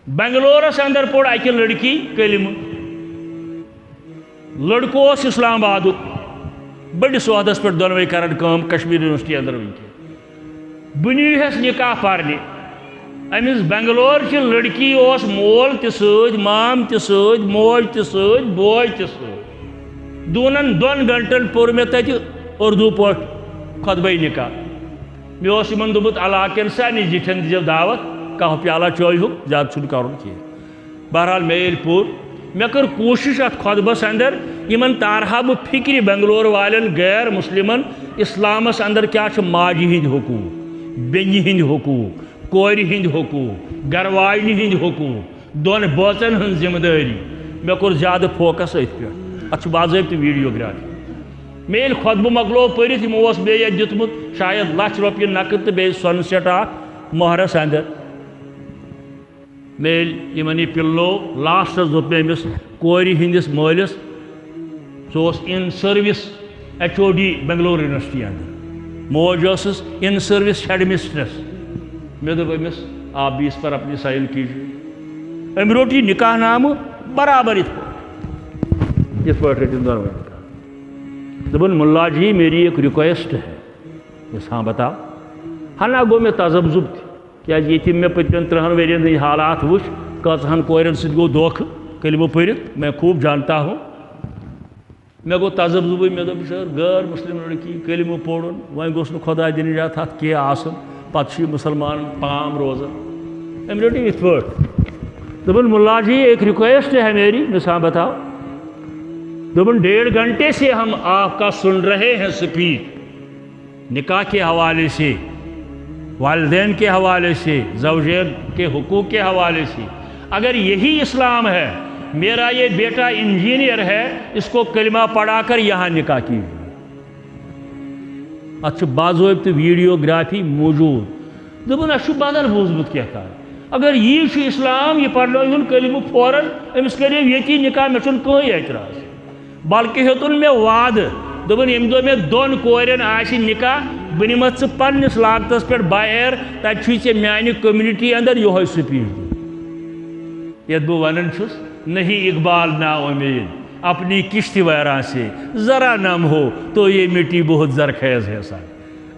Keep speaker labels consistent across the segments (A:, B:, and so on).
A: بنگلورس اندر پوڑ اکہ لڑکی کلم لڑکو اسلام آباد بڑس عہدس پہ دونوے کران کام کشمیر یونیورسٹی اندر ونکس بنیس نکاح پرنے امس بنگلور چہ لڑکی اس مول تہ سۭتۍ مام تہ سۭتۍ موج تہ سۭتۍ بوے تہ سۭتۍ دونن 2 گھنٹن پور مے تتہ اردو پٲٹھۍ خطبہ نکاح مے اوس یمن دوٚپمُت علاقن سارنٕے زِٹھٮ۪ن دیو دعوت کاہ پیالہ چٲے ہُک زیادٕ چھُنہٕ کرُن کینٛہہ بہرحال مے ییٚلہِ پوٚر مے کٔر کوٗشِش اتھ خطبس اندر یمن تارہا بہٕ فکرِ بنگلور والٮ۪ن غیر مسلمن اسلامس اندر کیاہ چھِ ماجہِ ہٕنٛدۍ حقوٗق بیٚنہِ ہٕنٛدۍ حقوٗق کورِ ہٕنٛدۍ حقوٗق گرواجنہِ ہٕنٛدۍ حقوٗق دۄن بٲژن ہٕنٛز ذمہٕ دٲری مے کوٚر زیادٕ فوکس أتھۍ پٮ۪ٹھ اتھ چھُ باضٲبطہٕ ویڈیوگرافی مے ییٚلہِ خطبہٕ مۄکلوو پٔرِتھ یِمو اوس بیٚیہِ اتھ دیُتمُت شاید ₹1,00,000 نقد تہٕ بیٚیہِ سۄنہٕ سٮ۪ٹ اکھ مۄہرس اندر مے ییٚلہِ یِمن یہِ پِلنوو لاسٹس دوٚپ مےٚ أمِس کورِ ہٕنٛدِس مٲلِس سُہ اوس ان سٔروِس HOD بنگلور یونیورسٹی اندر موج ٲسٕس ان سٔروِس ہیڈ مسٹرس مے دوٚپ أمِس آپ بھی اس پر اپنی سائن کیجیے أمۍ روٚٹ یہِ نکاح نامہٕ برابر یِتھ پٲٹھۍ رٔٹِن دۄنوَے نکاح دپن ملا جی میری ایک ریکویسٹ ہے یس ہاں بتاؤ ہنا گو مے تذبذب تہ کیازِ مے پٔتمٮ۪ن 30 ؤرین ہٕنٛدۍ حالات وٕچھ کۭژہن کورٮ۪ن سۭتۍ گوٚو دھوکہٕ کلمہٕ پٔرِتھ میں خوب جانتا ہوں مے گوٚو تذبذبٕے مے دوٚپ سر غٲر مسلم لڑکی کلمہٕ پوٚرُن وۄنۍ گوٚژھ نہٕ خۄداے دِنہٕ جات اتھ کینٛہہ آسُن پتہٕ چھُ یہِ مُسلمان پام روزان أمۍ رٔٹ یہِ یِتھ پٲٹھۍ دپن ملا جی ایک ریکویسٹ ہے میری مثال بتاؤ دپن 1.5 گھنٹے سے ہم آپ کا سن رہے ہیں سپیچ نکاح کے حوالے سے والدین کے حوالے سے زوجین کے حقوق کے حوالے سے اگر یہی اسلام ہے میرا یہ بیٹا انجینئر ہے اس کو کلمہ پڑھا کر یہاں نکاح کیجیے اتھ چھُ باضٲبطہٕ ویڈیوگرافی موجود دپن اسہِ چھُ بدل بوٗزمُت کینٛہہ اگر یی چھُ اسلام یہِ پرنٲوہُن کلمہٕ فوراً أمِس کٔرِو ییٚتی نکاح مےٚ چھُنہٕ کٕہٕنۍ اعتراض بلکہ ہیوٚتُن مےٚ وعدٕ دوٚپُن ییٚمہِ دۄہ مےٚ 2 کورٮ۪ن آسہِ نکاح بہٕ نِمتھ ژٕ پننِس لاگتس پٮ۪ٹھ بایر تتہِ چھُے ژےٚ میانہِ کٔمنِٹی اندر یِہوٚے سپیچ دیُن یتھ بہٕ ونان چھُس نہیں اقبال نا امید اپنی کشتی ویراں سے ذرا نم ہو تو یہ مٹی بہت زرخیز ہے سا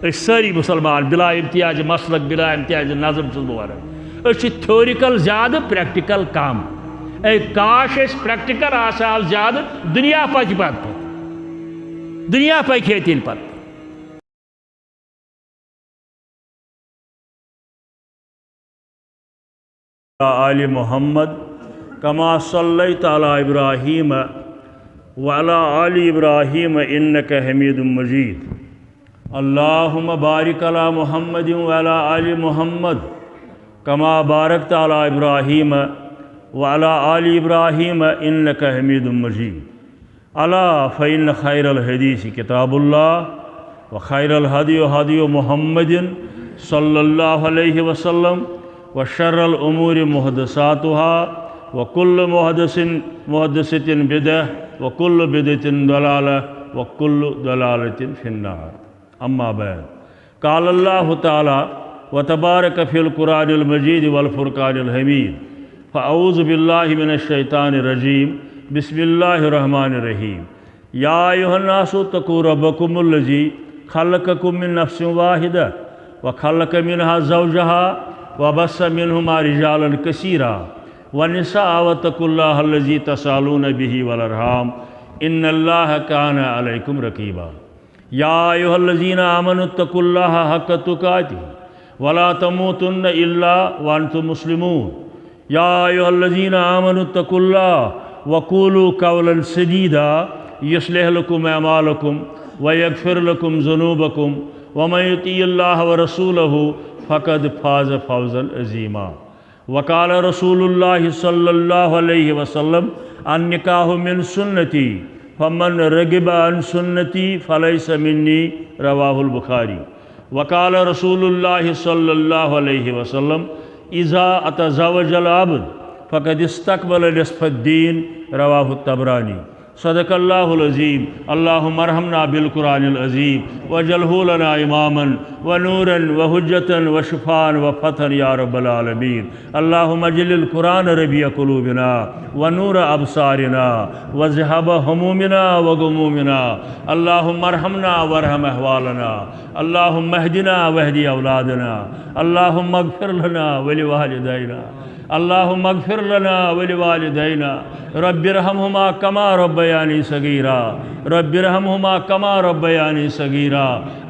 A: أسۍ سٲری مُسلمان بلا امتیاز مسلک بلا امتیاز نظم چھُس بہٕ ونان أسۍ چھِ تھیورِکل زیادٕ پریکٹیکل کم اے کاش أسۍ پریکٹیکل آسہٕ ہاو زیادٕ دُنیا پکہِ پتہٕ دُنیا پکہِ ہے تیٚلہِ پتہٕ آل محمد کما صلیت علی ابراہیم وعلی آل ابراہیم انک حمید مجید اللہم بارک علی محمد وعلی آل محمد کما بارکت علی ابراہیم وعلی آل ابراہیم انک حمید مجید الا فإن خیر الحدیث کتاب اللہ وخیر الہدی ہدی محمد صلی اللہ علیہ وسلم وشر الامور محدثاتها وكل محدثة بدعة وكل بدعة ضلالة وكل ضلالة في النار أما بعد قال الله تعالى وتبارك في القرآن المجيد والفرقان الحميد فأعوذ بالله من الشيطان الرجيم بسم الله الرحمن الرحيم يا أيها الناس اتقوا ربكم الذي خلقكم من نفس واحدة وخلق منها زوجها وبث منهما رجالا كثيرا والنساء واتقوا الله الذي تسألون به والأرحام إن الله كان عليكم رقيبا يا أيها الذين آمنوا اتقوا الله حق تقاته ولا تموتن إلا وأنتم مسلمون يا أيها الذين آمنوا اتقوا الله وقولوا قولا سديدا يصلح لكم أعمالكم ويغفر لكم ذنوبكم ومن يطع الله ورسوله فقد فاز فوزا عظيما وقال رسول الله صلى الله عليه وسلم النكاح من سنتي فمن رغب عن سنتي فليس مني رواه البخاري وقال رسول الله صلى الله عليه وسلم إذا تزوج العبد فقد استقبل نصف الدين رواه الطبراني صدق اللہ العظیم اللہم ارحمنا بالقرآن العظیم وجعلہ لنا اماما ونورا وحجتا وشفاء وفتحا یا رب العالمین اللہم اجعل القرآن ربیع قلوبنا ونور ابصارنا وذهاب همومنا وغمومنا اللہم ارحمنا وارحم احوالنا اللہم اهدنا واهد اولادنا اللہم اغفر لنا ولوالدینا اللہم اغفر لنا ولوالدینا رب ارحمہما کما ربیانی صغیرا رب ارحمہما کما ربیانی صغیرا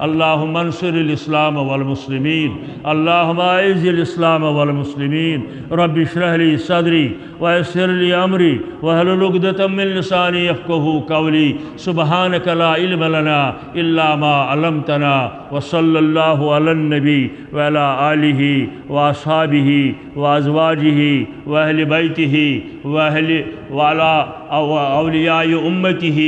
A: اللہم انصر الاسلام والمسلمین اللہم اعز الاسلام والمسلمین رب اشرح لی صدری ویسر لی امری واحلل عقدۃ من لسانی یفقہوا قولی سبحانک لا علم لنا الا ما علمتنا وصلی اللہ علی النبی وعلی آلہ واصحابہ وازواجہ واہل بیتہ وعلی اولیاء امتہ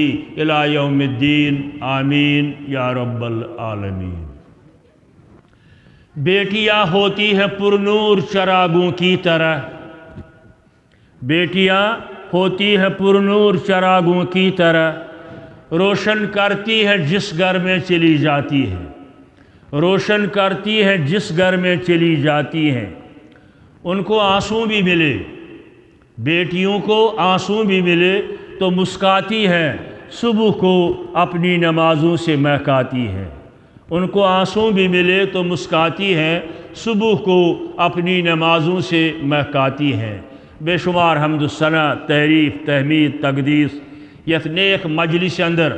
A: الی یوم الدین آمین یا رب العالمین۔ بیٹیاں ہوتی ہیں پرنور چراغوں کی طرح، بیٹیاں ہوتی ہیں پرنور چراغوں کی طرح، روشن کرتی ہے جس گھر میں چلی جاتی ہے، روشن کرتی ہے جس گھر میں چلی جاتی ہیں۔ ان کو آنسو بھی ملے، بیٹیوں کو آنسو بھی ملے تو مسکاتی ہے، صبح کو اپنی نمازوں سے مہکاتی ہے۔ ان کو آنسو بھی ملے تو مسکاتی ہیں، صبح کو اپنی نمازوں سے مہکاتی ہیں۔ بے شمار حمد و ثنا، تعریف، تحمید، تقدیس یت نیک مجلس اندر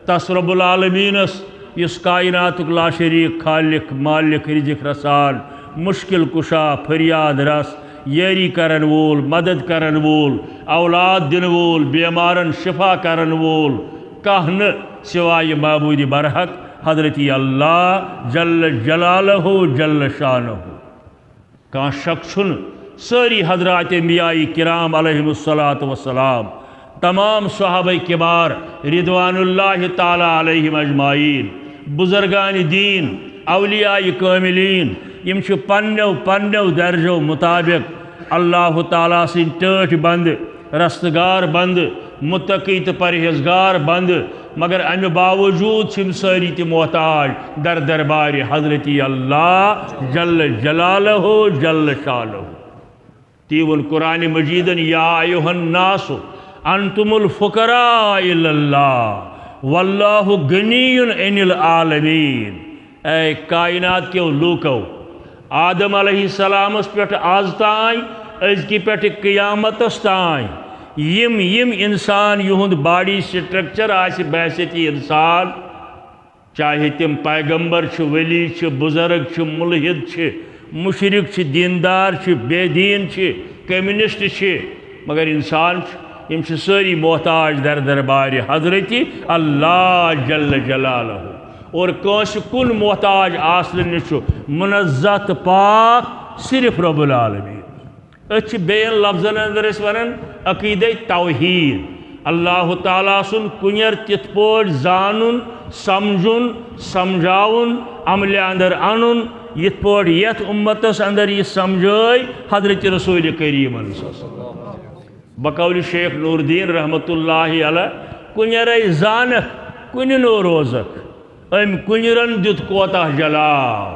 A: تس رب العالمینس اس کائنات لا شریک خالق مالک رزق رسان مشکل کشا فریاد رس یاری کرن وول مدد کرن وول اولاد دن وول بیمارن شفا کرن وول کہن سوائے معبود برحق حضرت اللہ جل جلالہ جل شانہ۔ کان شک چھن ساری حضرات انبیاء کرام علیہم السلام، تمام صحابہ کبار رضوان اللہ تعالی علیہم اجمعین، بزرگان دین، اولیاء کاملین، یم چھ پنو درجو مطابق اللہ تعالیٰ سن ٹھٹ بند، رستگار بند، متقی تو پرہیزگار بند، مگر امہ باوجود چھم ساری تی محتاج در دربار حضرت اللہ جل جلالہ جل شانہ۔ تیون قرآن مجیدن یا ایوہ الناس انتم الفقراء اللہ واللہ غنی عن العالمین۔ اے کائنات کے لوکو، آدم علیہ السلام اس پیٹھ آز تائیں از کی پیٹھ قیامت اس تائیں یم انسان یہند باڈی سٹرکچر آس بحثیتی انسان، چاہے تم پیغمبر چھ ولی چھ بزرگ چھ ملحد چھ مشرک چھ دیندار چھ بے دین چھ کمیونسٹ چھ، مگر انسان یم چھ ساری محتاج در دربار حضرت اللہ جل جلالہ، اور کانس کن محتاج آسن نشو منزت پاک صرف رب العالمین۔ اچھ بین لفظن اندر اس ونن عقیدہ توحید، اللہ تعالیٰ سن کنیر تت پوٹ زانن سمجھن سمجھاون عمل اندر انن یت پوٹ یت امتس اندر یہ سمجھائی حضرت رسول کریم صلی اللہ علیہ وسلم۔ بقول شیخ نور الدین رحمت اللہ علیہ کنیر زانک کن نو روزک ام کنیرن دیت کوتاہ جلاو،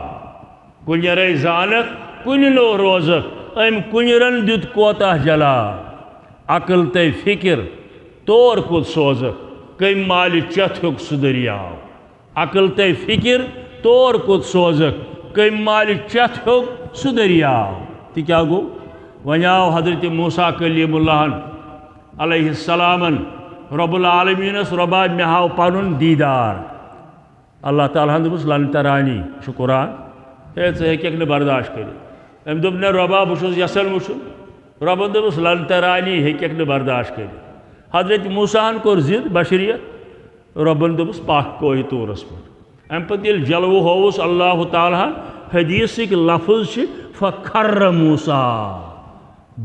A: کنیر زانک کن نو روزک ام کنیرن دیت کوتاہ جلاو، عقل تے فکر طور کت سوزک کم مال چت ہک سدریاو، عقل تے فکر طور کت سوزک کم مال چت ہک سدریاو۔ تی کیا گو ونیاو حضرت موسیٰ کلیم اللہ علیہ السلام رب العالمین اس ربا مہاو پانن دیدار، اللہ تعالیٰ ہندوس لن ترانی شکران ہے سے ہیک برداشت کری ام دبن ربا بشوز یسل مشن ربن دبس لن ترانی ہیک برداشت کری۔ حضرت موسیٰ کور زد بشریت ربن دبس پاک کوئی تورس پر ام پت یل جلو ہوس اللہ تعالیٰ حدیث ایک لفظ چھ فخر موسیٰ،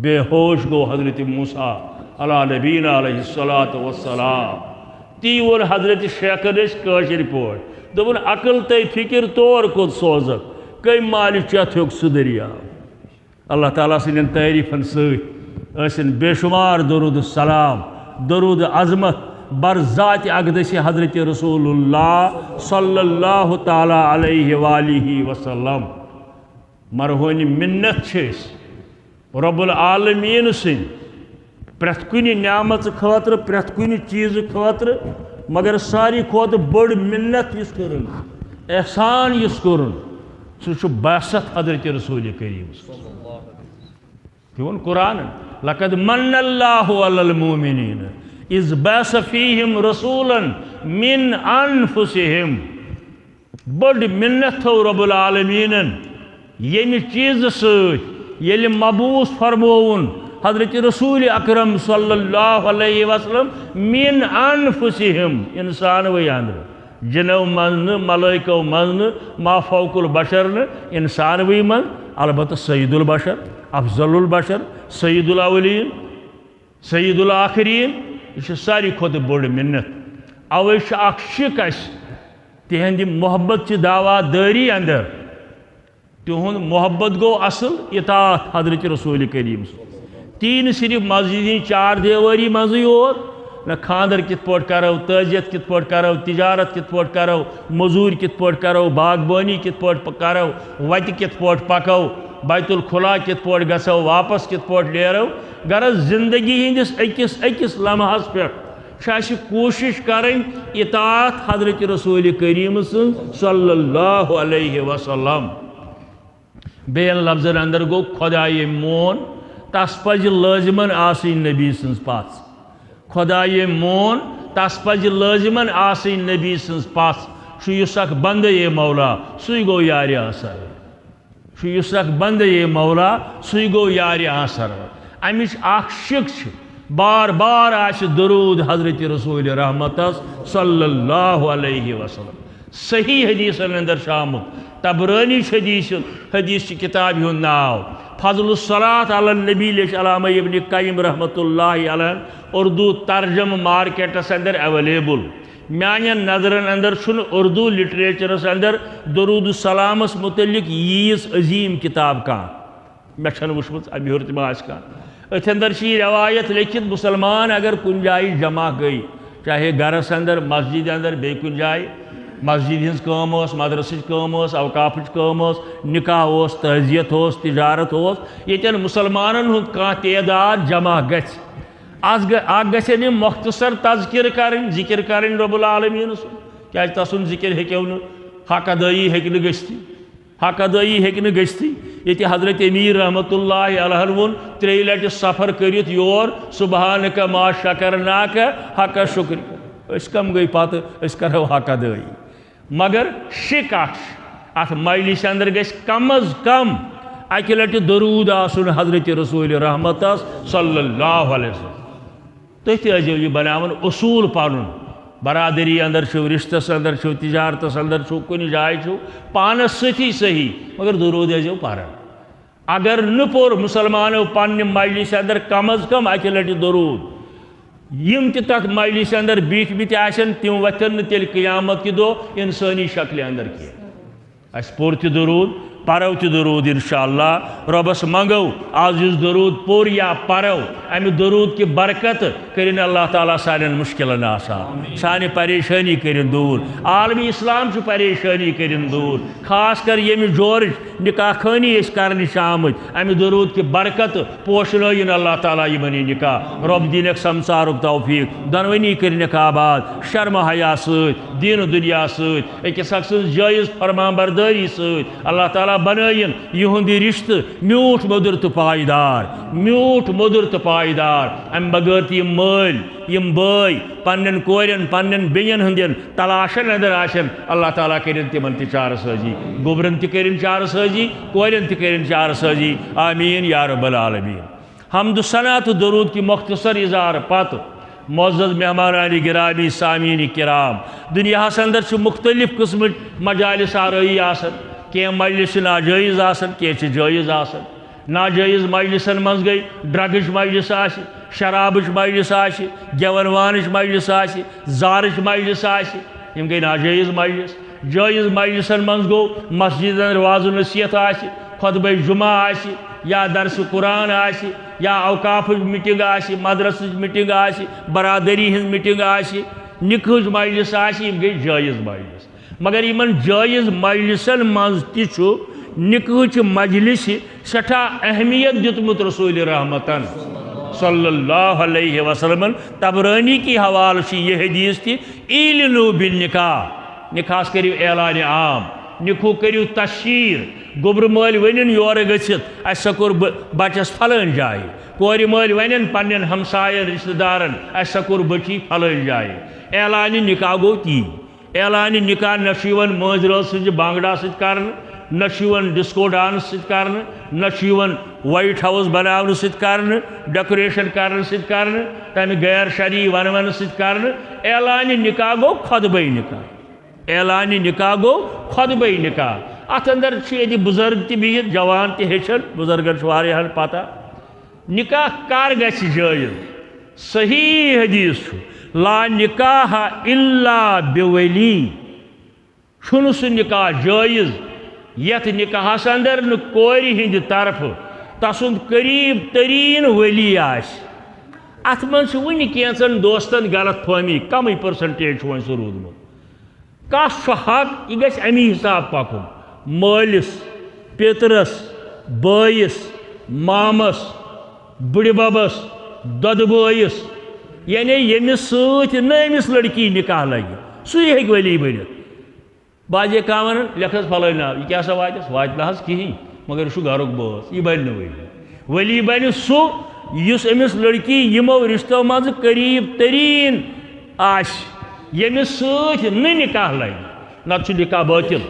A: بے ہوش گو حضرت موسیٰ علی نبینا علیہ السلام۔ تیون حضرت شیخنش کاشر پوٹ دبن عقل تے فکر طور کت سوزک کئی مال چت ہک سدریا۔ اللہ تعالیٰ سن تعریفن ست بے شمار درود السلام، درود عظمت برذات اقدس حضرت رسول اللہ صلی اللہ تعالی علیہ وآلہ وسلم مرہون منت چھس رب العالمین سن پرت کنی نعمت خاطر پرت کنی چیز خاطر مگر ساری کھوت بڑ منت اس کرن احسان اس کرن سو بعثت حضرت رسول کریم کیون قرآن لقد من اللہ علی المؤمنین اذ بعث فیہم رسولا من انفسہم بڑ منت تھو رب العالمین یمی چیز سۭتۍ ییٚلہِ مبعوث فرموون حضرت رسول اکرم صلی اللہ علیہ وسلم من انفسہم انسان وی اندر جنو من ملائکو من ما فوق البشر انسان وی من البتہ سید البشر افضل البشر سید الاولین سید الآخرین یہ ساری کھوت بڑ منت اوے اخ شک اس تہند محبت چہ دعویٰ داری اندر تہند محبت گو اصل اطاعت حضرت رسول کریم تین صرف مسجد چار دیواری مزی یوت نہ خاندر کت پوٹ کرو تعزیت کت پوٹ کرو تجارت کت پوٹ کرو مزور کت پوٹ کرو باغبانی کت پوٹ کرو وت کت پوٹ پکو بیت الخلا کت پوٹ گسو واپس کت پوٹ نیرو غرض زندگی ہندس اکس اکس لمحس پہ کوشش کریں اطاعت حضرت رسول کریم صلی اللہ علیہ وسلم بین لفظن اندر گو خدائے مون تس پز لازمن آسین نبی سنز پاس خدائے مون تس پز لازمن آسین نبی سنز پاس شو اخ بندے مولا سوی گو یار آسر شو اخ بندے مولا سوی گو یار آسر امچ اخ شک بار بار آس درود حضرت رسول رحمت صلی اللہ علیہ وسلم صحیح حدیث اندر شامت تبرانی حدیث کتاب ہند ناو فضل الصلاۃ علی النبی لیش علامہ ابن قیم رحمت اللہ علیہ اردو ترجم مارکیٹس اندر اویلیبل میان نظرن اندر چھن اردو لٹریچرس اندر درود السلامس متعلق ییس عظیم کتاب کا میں چھن وچمت ابھی ہرتما آس کا اتھ اندر چھ روایت لکھت مسلمان اگر کن جائے جمع گئی چاہے گھرس اندر مسجد اندر بے کن جائے مسجد ہز کام مدرسچ کام اوقافچ کام نکاح تعزیت تجارت یتن مسلمانن ہند کان تعداد جمع گھ گھن مختصر تذکر کریں ذکر کریں رب العالمین سن کیا تسن ذکر ہیکو حق ادائی ہیکہ گژھتی حق ادائی ہیکہ گژھتی یہ حضرت امیر رحمت اللہ علیہ ون 3 لٹہ سفر کرت یور سبحانک ما شکرناک حق شکر اس کم گئی پتہ اس کرو حق ادائی مگر شک ات مجلس اندر گژھِ کم از کم اکہ لٹہ درود آسن حضرت رسول رحمت صلی اللہ علیہ وسلم تھی تہ ٲسۍزیو یہ بناون اصول پنن برادری اندر چھو رشتس اندر چھو تجارتس اندر چھو کن جائے چھو پانس ستی صحیح مگر درود ٲسۍزیو پران اگر نہ پور مسلمانو پنہ مجلس اندر کم از کم اکہ لٹہ درود یم تہ تت مجلس اندر بیٹھ آسن تم وتھن نہ تیل قیامت کہ دو انسانی شکل اندر کی اس پور تہ درود پرو تہ درود انشاءاللہ ربس منگو آز اس درود پور یا پرو امہ درود کی برکت کرن اللہ تعالیٰ سان مشکلن آسان سانہ پریشانی کرن دور عالمی اسلام چھ پریشانی کرن دور خاص کر یم جورج نکاح خانی اس کرن شامت امہ درود کی برکت پوشنائن اللہ تعالیٰ یمنی نکاح رب دینک سمسارک توفیق دنونی کرنک آباد شرم حیا ست دین دنیا ست اکس اکھ سن جائز فرمان برداری ست اللہ تعالیٰ بنائن یہند رشت میوٹ مدر تو پائیدار میوٹ مدر تو پائیدار ام بغیر یم مل یم بائی پنن کورین پنن بین ہندین تلاشن اندر آشن اللہ تعالیٰ کرن تمن تہ چار سازی گوبرن تہ کرن چار سازی کورین تہ کرن چار سازی آمین یا رب العالمین حمد ثنا تو درود کی مختصر اظہار پتہ معزز مہمانان گرامی سامعین کرام دنیا اندر چھ مختلف قسم مجالس آرائی آسن کی مجلس ناجائز آسن کی جائز آسن ناجائز مجلسن من گئی ڈرگش مجلس آس شرابش مجلس آس گیون وانش مجلس آس زارش مجلس آس یم گئی ناجائز مجلس جائز مجلسن من گو مسجد واض نصیحت آس خطبہ جمعہ آسی یا درس قرآن آسی یا اوقاف میٹنگ آسی مدرس میٹنگ آسی برادری ہز میٹنگ آسی نکاح مجلس آسی یم گئی جائز مجلس مگر یمن جائز مجلسن مز تہ نکاح مجلس سٹھا اہمیت دتمت رسول رحمتن صلی اللہ علیہ وسلم تبرانی کی حوالہ سے یہ حدیث تھی اعلنوا بالنکاح نکاح کریو اعلان عام نکاح کریو تشہیر گوبر مل ونن یور گھت اس کور بچس فلان جائے کور مل ونن پنن ہمسائن رشتہ دارن اس کور بچی فلان جائے اعلان نکاح گو تی اعلان نکاح نشیون ماج رات سج بانگڑا ست کرن نشیون ڈسکو ڈانس ست کرن نشیون وائٹ ہاؤس بناون ست کرن ڈیکوریشن کرن ست کرن تمہ غیر شرعی ون ست کرن اعلان نکاح گو خطبہ نکاح اعلان نکاح گو خطبہ نکاح ات اندر یہ بزرگ تہ بہت جوان تہ ہیچن بزرگن واریاہن پتہ نکاح کر گژھِ جائز صحیح حدیث لا نکاح الا بولی چھُنہٕ سُہ نکاح جائز یت نکاحس اندر کورِ ہند طرف تسند قریب ترین ولی آس ات من ون کینچن دوستن غلط فہمی کمی پرسنٹیج ون سہ رودمت کس حق یہ گژھِ امی حساب پکن مالس پیترس بٲیس مامس بڑِ ببس دۄدٕ بٲیس یعنی ییٚمِس سۭتۍ نہٕ أمِس لڑکی نکاح لگہِ سُے ہیٚکہِ ولی بٔنِتھ بعضے کانٛہہ ونان لیکھ حظ فلٲنۍ ناو یہِ کیٛاہ سا واتٮ۪س واتہِ نہٕ حظ کِہیٖنۍ مگر یہِ چھُ گرُک بٲژ یہِ بنہِ نہٕ ولی بنہِ سُہ یُس أمِس لڑکی یِمو رشتو منٛزٕ قریٖب تریٖن آسہِ ییٚمِس سۭتۍ نہٕ نکاح لگہِ نتہٕ چھُ نکاح باطل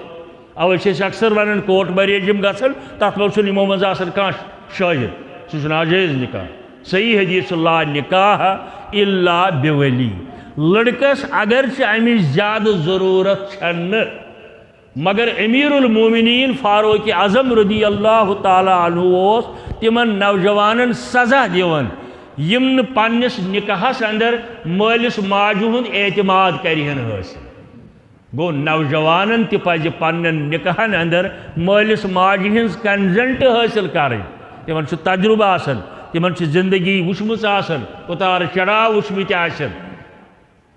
A: اوے چھِ أسۍ اکثر ونان کورٹ میریج یِم گژھن تتھ منٛز چھُنہٕ یِمو منٛز آسان کانٛہہ شٲہد سُہ چھُ ناجٲیز نکاح صحیح حدیث لا نکاح الا بولی لڑکس اگرچہ امچ زیادہ ضرورت چھنہ مگر امیر المومنین فاروق اعظم رضی اللہ تعالی عنہ تمن نوجوانن سزا دیون یم نہ پنس نکاحس اندر مالس ماجہ ہند اعتماد کرہن حاصل گو نوجوانن تہ پزِ پنن نکاحن اندر مالس ماجہ ہنز کنزنٹ حاصل کریں تمن چھ تجربہ آسان تمن چھ زندگی وچھمٕژ آسان اتار چڑاو وچھمٕتۍ آسان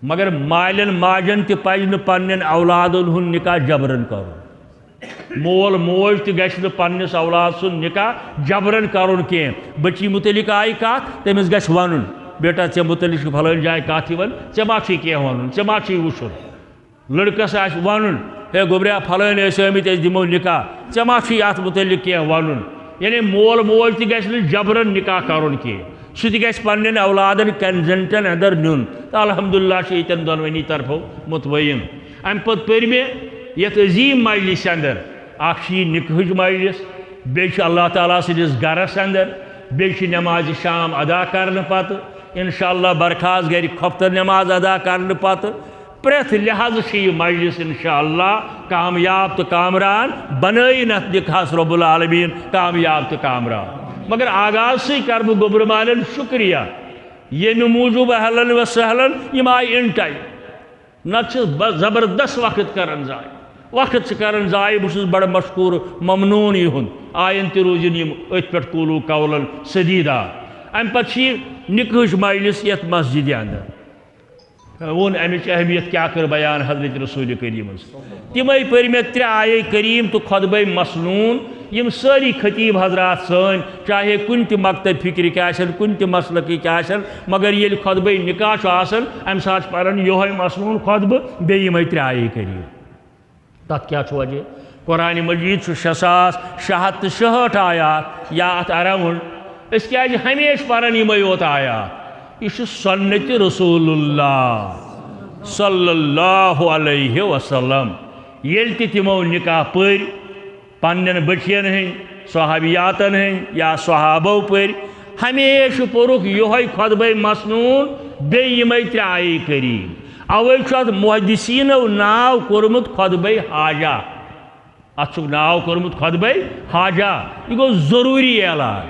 A: مگر مالن ماجن تہ پزِ نہٕ پنن اولادن ہُنٛد نکاح جبرن کرُن مول موج تہ گژھِ نہٕ پننس اولاد سُنٛد نکاح جبرن کرُن کینٛہہ بچی متعلق آیہِ کتھ تٔمِس گژھِ ونُن بیٹا ژےٚ متعلق چھُ فلٲنۍ جایہِ کتھ یِوان ژےٚ ما چھُے کینٛہہ ونُن ژےٚ ما چھُے وٕچھُن لڑکس آسہِ ونُن ہے گوبریا فلٲنۍ ٲسۍ آمٕتۍ أسۍ دِمو نکاح ژےٚ ما چھُے اتھ متعلق کینٛہہ ونُن یعنی مول موج تہ گژھِ نہٕ جبرن نکاح کرُن کینٛہہ سُہ تہ گژھِ پننٮ۪ن اولادن کنزنٹن اندر نیُن تہٕ الحمدللہ چھِ ییٚتٮ۪ن دۄنوٕنی طرفو مطمعین امہِ پتہٕ پٔرۍ مےٚ یتھ عظیٖم مجلسہِ اندر اکھ چھِ یہِ نکاحٕچ مجلس بیٚیہِ چھِ اللہ تعالیٰ سٕنٛدِس گرس اندر بیٚیہِ چھِ نمازِ شام ادا کرنہٕ پتہٕ انشاءاللہ برخاست گرِ خۄفتن نماز ادا کرنہٕ پتہٕ پرٛٮ۪تھ لحاظ چھِ یہِ مجلس انشاءاللہ کامیاب تہٕ کامران بنٲیِن اتھ نکاحس رب العالمیٖن کامیاب تہٕ کامران مگر آغاز سے کر بہ گوبر مالن شکریہ ییٚمہِ موٗجوٗب اہلن و سہلن یِم آیہِ اِن ٹایم نتہٕ چھِ زبردست وقت کران ضایع وقت چھِ کران ضایع بہٕ چھُس بڑٕ مشکوٗر ممنوٗن یِہُنٛد آیَن تہِ روٗزِن یِم أتھۍ پٮ۪ٹھ قوٗلوٗ قولاً سدیٖدا امہِ پتہٕ چھِ یہِ نکاحٕچ مجلس یتھ مسجدِ اندر ووٚن امِچ اہمیت کیٛاہ کٔر بیان حضرت رسول کریٖمس تِمے پٔرۍ مےٚ 3 آیے کریم تہٕ خطبے مسنوٗن یم سٲری خطیب حضرات سٲنۍ چاہے کُنہِ تہِ مکتب فکرٕکۍ آسن کُنہِ تہِ مسلکٕکۍ آسن مگر ییٚلہِ خطبے نکاح چھُ آسان امہِ ساتہٕ چھِ پران یِہوے مسنوٗن خطبہٕ بیٚیہِ یِمے 3 آیے کریم تتھ کیٛاہ چھُ وجہ قرآن مجیٖد چھُ 6666 آیات یا اتھ اراوُنٛڈ أسۍ کیٛازِ ہمیشہِ پران یِمے یوت آیات یہ سنت رسول اللہ صلی اللہ علیہ وسلم یل تمو نکاح پر پنن بچین ہند صحابیاتن ہند یا صحابو پر ہمیشہ پورک یہ خطبہ مسنون بیمے 3 آیے کریم اوے ات محدثینو ناو کورمت خطبہ حاجہ ات ناو کورمت خطبہ حاجہ یہ گو ضروری اعلان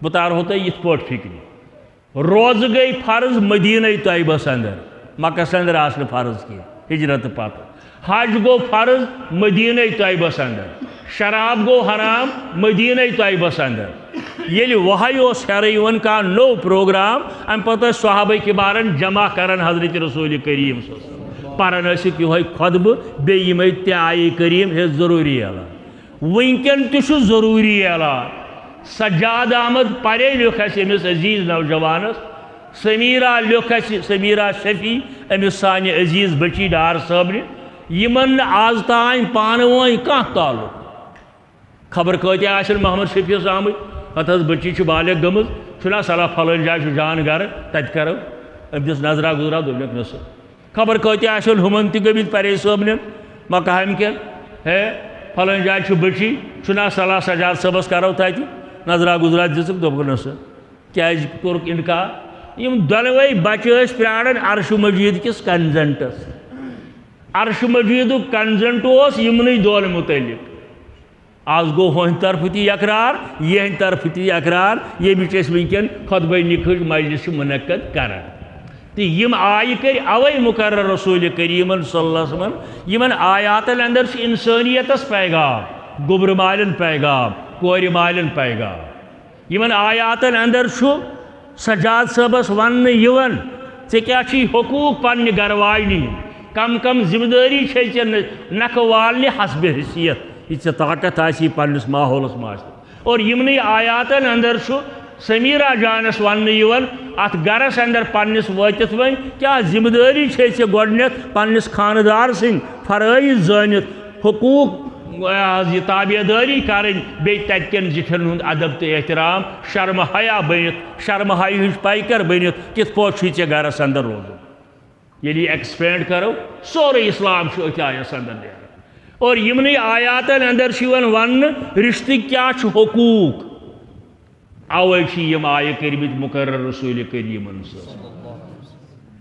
A: بہ تارہو تہ یت پٲٹھۍ فکر روز گئی فرض مدینہ طیبس اندر مکس اندر آسن فرض کی ہجرت پتہ حج گو فرض مدینہ طیبس اندر شراب گو حرام مدینہ طیبس اندر یل وحی اس ہر کا نو پروگرام ام پتہ صحابہ کبارن جمع کرن حضرت رسول کریم صلی اللہ علیہ وسلم پرن اسک یہ خطبہ بیم آئی کریم ہے ضروری اعلان ونکن تہ ضروری اعلان سجاد احمد پرے لکھ امس عزیز نوجوانس سمیرہ لکھ سمیرہ شفیع امس سانہ عزیز بچی ڈار صبر یمن آز تان پانہ ون کھانا تعلق خبر کت آن محمد شفیع آمت پتہ بچی بالغ گمز چھنا صلاح پھلن جائے جان گھر تت کرو ام دس نظرہ گزرا دس نس خبر کت آن ہمن تہ گمت پرے صبن مقام کن ہے پھلن جائے بچی چھنا صلاح سجاد صبس کرو تت نظرہ گزرا دس نس کیاز کورک انکار یم دونوے بچہ پیارن عرش مجید کس کنزنٹس عرش مجید کنزنٹ اس یمنی دون متعلق آز گو ہن طرف تی اقرار یہ طرف تی اقرار یہ بچ ونکن خطبہ نکھج مجلس منعقد کران تو یم آئی کر اوے مقرر رسول کریم صلی اللہ علیہ وسلم یمن آیات اندر انسانیتس پیغام گوبر مالن پیغام کور مالن پیغام یمن آیات اندر سجاد صبس ون کیا حقوق پنہ گر واجنی کم کم ذمہ داری نکھ والنہ حسب حیثیت یہ طاقت آسی پنس ماحولس ماج اور یمنی آیاتن اندر سمیرہ جانس ون ات گرس اندر پنس واتت ون کیا ذمہ داری گۄڈنیتھ پنس خاندار سن فرائض زانت حقوق یہ تابع داری کریں بی تتکن زٹھن ہند ادب تو احترام شرم حیا بنت شرم حیا ہج پیکر بنت کت پہ گرس اندر روزن یعنی ایکسپینڈ کرو سورے اسلام ات آیس اندر نیران اور یمنی آیاتن اندر ون رشتہ کیا حقوق اوے یم آیہ کرمت مقرر رسول کریم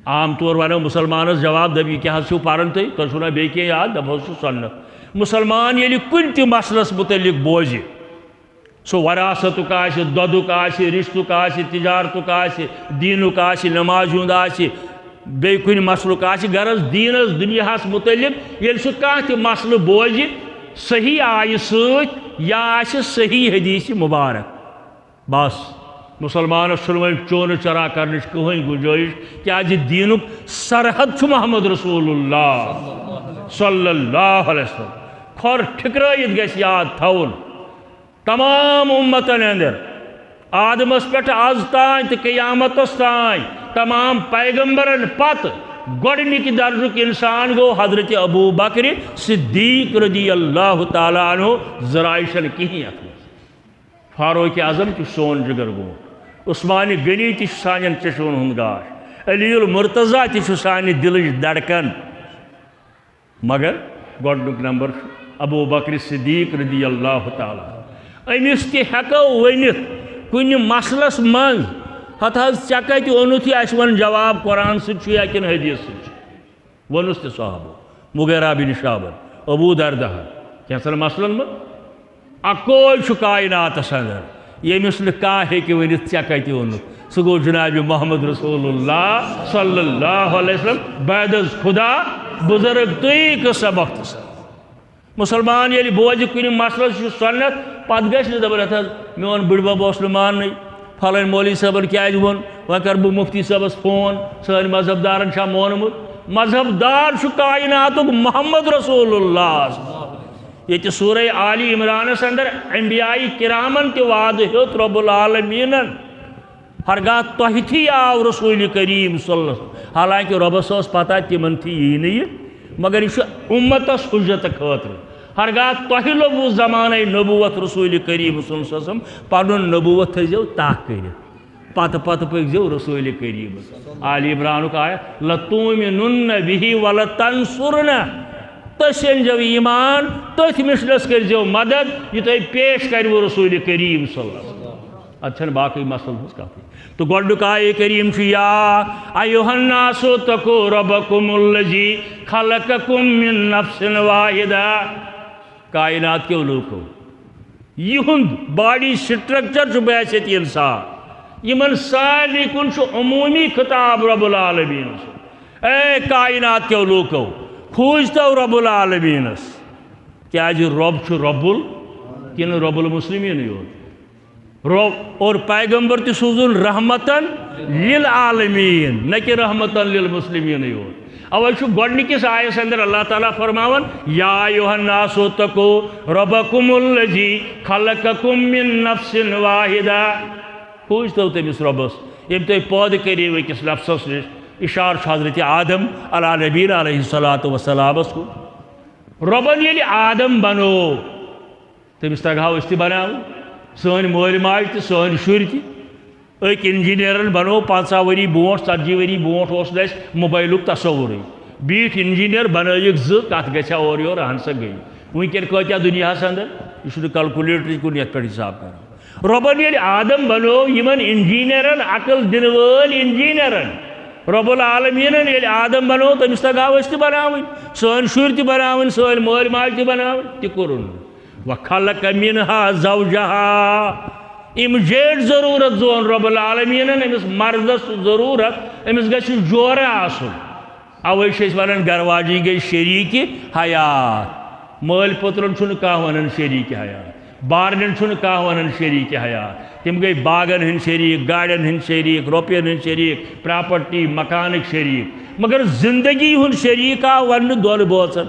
A: عام طور ونو مسلمانس جواب دبی کیا پران تھی تھی چھو بی کی یاد دپ سنت مسلمان یلی کن تہ مسلس متعلق بوزِ سو وراثتک آسہِ دودک آسہِ رشتک آسہِ تجارتک آسہِ دینک آسہِ نماز ہند آسہِ بی کن مسلک آسہِ غرض دینس دنیاہس متعلق یل سہ کانٛہہ تہ مسلہ بوزِ صحیح آیہ سۭتۍ یا آسہِ صحیح حدیث مبارک بس مسلمانس چھنہ چون چرا کرنچ کہین گنجائش کیازِ دینک سرحد چھ محمد رسول اللہ صلی اللہ علیہ وسلم کھر ٹھکرائیت گیس یاد تھون تمام امتن اندر آدمس پہ آز تان تو قیامتس تان تمام پیغمبرن پت گۄڈنِکہِ درجُک انسان گو حضرت ابو بکر صدیق رضی اللہ تعالیٰ عنہ ذرائع چھنہ کہین اتھ منٛز فاروق اعظم تہ سون جگر گو عثمان غنی تہ سانین چشمن ہند گاش علی المرتضیٰ تہ سانہ دلچ دھڑکن مگر گۄڈنیُک نمبر ابو بکر صدیق رضی اللہ تعالیٰ امس تہ ہیکو ونتھ کن مسلس من ہتھ ژےٚ کتہِ اونُتھ یہِ اسہِ ون جواب قرآن سۭتۍ یا کِنہٕ حدیث سۭتۍ وونُس تہِ صحابو مغیرہ بن شعبن ابو دردہ کینٛژن مسلن منٛز اکوے چھُ کائناتس اندر ییٚمِس نہٕ کانٛہہ ہیٚکہِ ؤنِتھ ژےٚ کتہِ اوٚنُتھ سُہ گوٚو جناب محمد رسول اللہ صلی اللہ علیہ وسلم بعد از خدا بزرگ تُہۍ سبق تہٕ مسلمان ییٚلہِ بوزِ کُنہِ مسلس چھُ سنت پتہٕ گژھِ نہٕ دپن ہتھ میون بٕڈبب اوس نہٕ ماننٕے پھلٲنۍ مولوی صٲبن کیازِ ووٚن وۄنۍ کرٕ بہٕ مفتی صٲبس فون سٲنۍ مذہب دارن چھا مونمُت مذہب دار چھُ کائناتُک محمد رسول اللہ ییٚتہِ سورہ آلی عمرانس اندر انبیاء کرامن تہِ وعدٕ ہیوٚت رب العالمیٖنن ہرگاہ تۄہہِ تھی آو رسول کریم صلی اللہ علیہ وسلم حالانکہ رۄبس ٲس پتہ تِمن تھی یی نہٕ یہِ مگر یہ چھُ اُمتس حجت خٲطرٕ ہرگاہ تۄہہِ لوٚبوُ زمانَے نبوت رسول کریم صلی اللہ علیہ وسلم پنُن نبوت تھٲیزیو تاہ کٔرِتھ پتہٕ پتہٕ پٔکۍزیو رسول کریم آلی عمرانُک آیت لَتُؤْمِنُنَّ بِهِ وَلَتَنصُرْنَهُ تُہۍ أنۍزیو ایمان تٔتھۍ مِثلس کٔرۍزیو مدد یہِ تۄہہِ پیش کروٕ رسول کریم صلی اللہ علیہ وسلم اتھ چھنہٕ باقٕے مسلن ہٕنٛز کتھٕے تو گۄڈنیُک آیہِ کریم چھُ یا ایُّہَا النَّاسُ اتَّقُوا رَبَّكُمُ الَّذِي خَلَقَكُم مِّن نَفْسٍ وَاحِدَةٍ کائنات کے لوکو یہند باڈی سٹرکچر چھُ بحیثیت انسان یمن سارنٕے کُن چھُ عمومی خطاب رب العالمین اے کائنات کے لوکو کھوٗجتو رب العالمینس کیازِ رب چھُ رب کن رب المسلمین یوت رب اور پیغمبر تی سوزن رحمتن للعالمین نہ کہ رحمتن للمسلمین یوت اوہ چھو گوڑنکس آیس اندر اللہ تعالیٰ فرماون یا ایوہ الناس اتقوا ربکم الذی خلقکم من نفس واحدہ خوش تو تمس ربس یم تو پود کریو اکس نفسس نش اشار حضرت آدم علیہ نبینا علیہ السلام کو ربن یلی آدم بنو تمس تگہو اس تی بناو سن مول ماج تی سن شر تی ایک انجینئرن بنو 50 وری بونٹ 40 وری بونٹ اس نس موبائلک تصور بیٹ انجینئر بنائک کت گھا اور یور اہن سا گئی ونکن کتیا دنیا اندر یہ کلکولیٹر کن یت پہ حساب کر ربن یل آدم بنو یمن انجینئرن عقل دن ول انجینئرن رب العالمین یل آدم بنو تمس تگہو اس تی بناون سن شر تی بناون سن مول ماج تی بناون تی کورن وخلق منها زوجها امیجیٹ ضرورت زون رب العالمین امس مردس ضرورت امس گھ جور آسن اوے ونان گرواجی گئی شریک حیات مل پترن چھن کانٛہہ ونان شریک حیات بارنن چھن کانٛہہ ونان شریک حیات تم گئی باغن ہند شریک گاڑین ہند شریک روپین ہند شریک پراپرٹی مکانک شریک مگر زندگی ہند شریک آو ون دون بوچن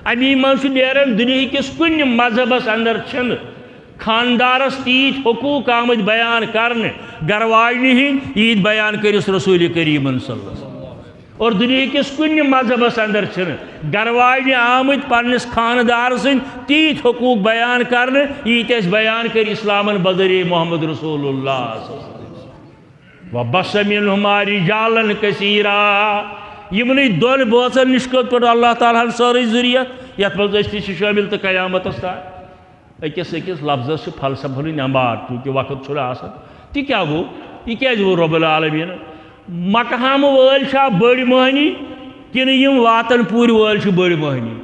A: امی من نیران دنیا کس کن مذہبس اندر چھن خاندارس تیت حقوق آمد بیان کرنے گرواجنی ہند عید بیان کرس رسول کریم صلی اللہ علیہ وسلم اور دنیا کس کن مذہبس اندر چھن گرواجنی آمد پنس خاندار سن تیت حقوق بیان کرنے عید اس بیان کر اسلام بذریعہ محمد رسول اللہ صلی اللہ علیہ وسلم وبث منہما رجالا کثیرا یمنی دون بوچن نشکت پر اللہ تعالیٰ ساری ذریعت یت مز اس شامل تو قیامت تان اکس لفظ فلسفہ نمبار چونکہ وقت چھُ آسان تی کیا گو یہ کیازِ گو رب العالمین مکہام وٲلۍ چھا بٔڑ مٔہنی کِنہٕ یِم واتن پوٗرِ وٲلۍ چھِ بٔڑ مٔہنی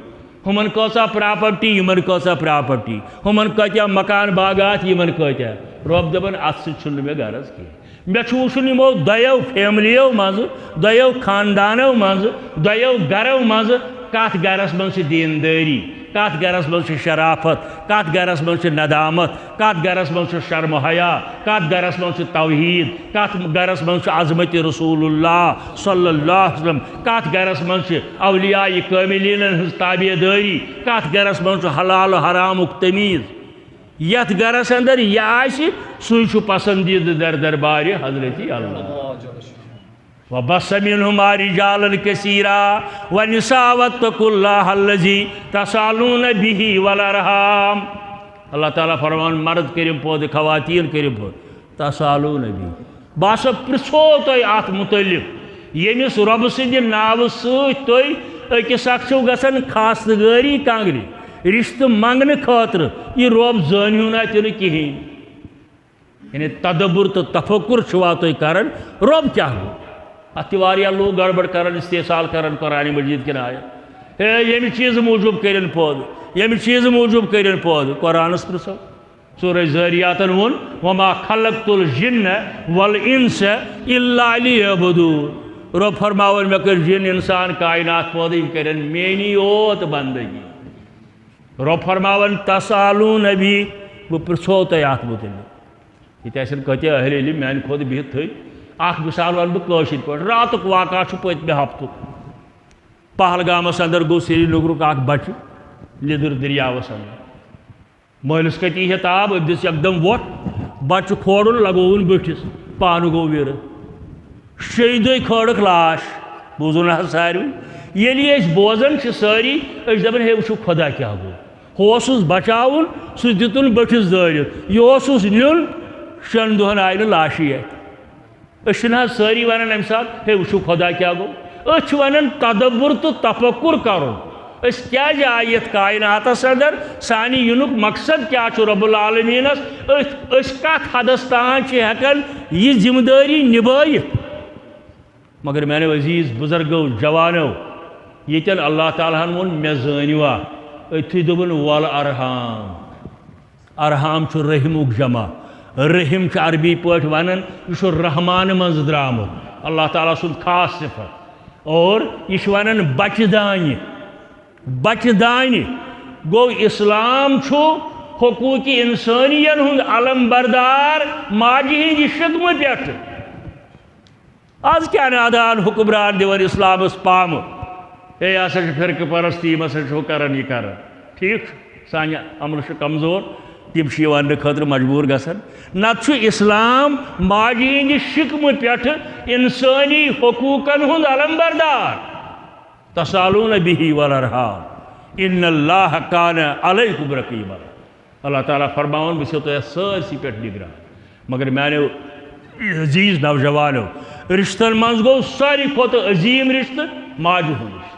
A: ہُمن کۭژاہ پراپرٹی یِمن کۭژاہ پراپرٹی ہُمن کۭتیاہ مکان باغات یِمن کۭتیاہ رب دپان اتھ سۭتۍ چھُنہٕ مےٚ غرض کینٛہہ مےٚ چھُ وٕچھُن یِمو دۄیو فیملیو منٛزٕ دۄیو خاندانو منٛزٕ دۄیو گرو منٛزٕ کتھ گرس منٛز چھِ دیندٲری کت گرس مز شرافت کت گرس مز ندامت کت گرس مز شرم و حیا کت گرس مز توحید کت گرس مز عظمت رسول اللہ صلی اللہ علیہ وسلم کت گرس مز اولیاء کاملین ہز تابع داری کت گرس مز حلال و حرامک تمیز یت گرس اندر یہ آسہِ سُے چھُ پسندیدہ در دربار حضرت اللہ وبث منہما رجالا کثیرا ونساء واتقوا اللہ الذی تسألون به والارحام اللہ تعالیٰ فرمان مرد کریم پود خواتین کریم پود تسألون به باسا پرژھو تُہۍ اتھ متعلق ییٚمِس رۄبہٕ سٕنٛدِ ناوٕ سۭتۍ تُہۍ أکِس اکھ چھِو گژھان خاستگٲری کانٛگرِ رشتہٕ منٛگنہٕ خٲطرٕ یہِ رۄب زٲنِو نا تہِ نہٕ کِہیٖنۍ یعنی تدبر تہٕ تفکر چھِوا تُہۍ کران رۄب کیٛاہ گوٚو ات لوگ گڑبڑ کران استحصال کران قرآن مجید کن آیت ہے یمی چیز موجود کرن پود یمی چیز موجود کرن پود قرآن پرسو سورہ ذاریاتن ون وما خلقت الجن والانس الا لیعبدون رب فرماون میں کر جن انسان کائنات پود کرن مینی اوت بندگی رب فرماون تسالون بھی وہ پرسو تیات متعلق یہ تیسن کہتے اہل علم میان خود بہت تھے اخ مثال ون بشر پہ راتک واقعہ پتمہ ہفتہ پہلگامس اندر گو سری نگرک اخ بچہ لدر دریاوس اندر مالس کتی حتاب اب دس یکدم ووٹ بچہ کھوڑن لگون بٹھس پانہ گو ویر شی دہ کھڑک لاش بوزو نا ساروی یلی اس بوزن ساری اس دپان ہے وچھو خدا کیا گو ہوسس بچاون سہ دتن بٹھس دٲرِتھ یہ اوسس نیون 6 دہن آئی نہ لاشی اتنا ساری ونان امہ سات ہے وچھو خدا کیا گو اچھ ونان تدبر تو تفکر کرو اس کیا آیت کائنات اندر سانی ینک مقصد کیا چھو رب العالمین اس کت حدس تان ہکن یہ ذمہ داری نبھائت مگر میانے عزیز بزرگو جوانو یتن اللہ تعالیٰ وون مے زانوا اتھی دبن وال ارحام ارحام چھو رحمک جمع رحم عربی پٲٹھۍ ونان یہ رحمان مز درامت اللہ تعالیٰ سُنٛد خاص صفت اور یہ ونان بچہ دانہ گو اسلام چھو حقوق انسانین ہند علم بردار ماجہ ہند شکم پہ آز کیا نادان حکمران دیوان اسلام اس پام اے ہسا فرقہ پرستی ہسا کران یہ کران ٹھیک سانہ عمل کمزور تم ون خاطر مجبور گھن نت اسلام ماجہ ہند شکم پہ انسانی حقوقن ہند علم بردار تسالون به والارحام ان اللہ کان علیکم رقیبا اللہ تعالیٰ فرماؤن بس تو سرسی پہ نگران مگر میانو عزیز نوجوانو رشتن من گو ساری کھت عظیم رشتہ ماجہ ہند رشتہ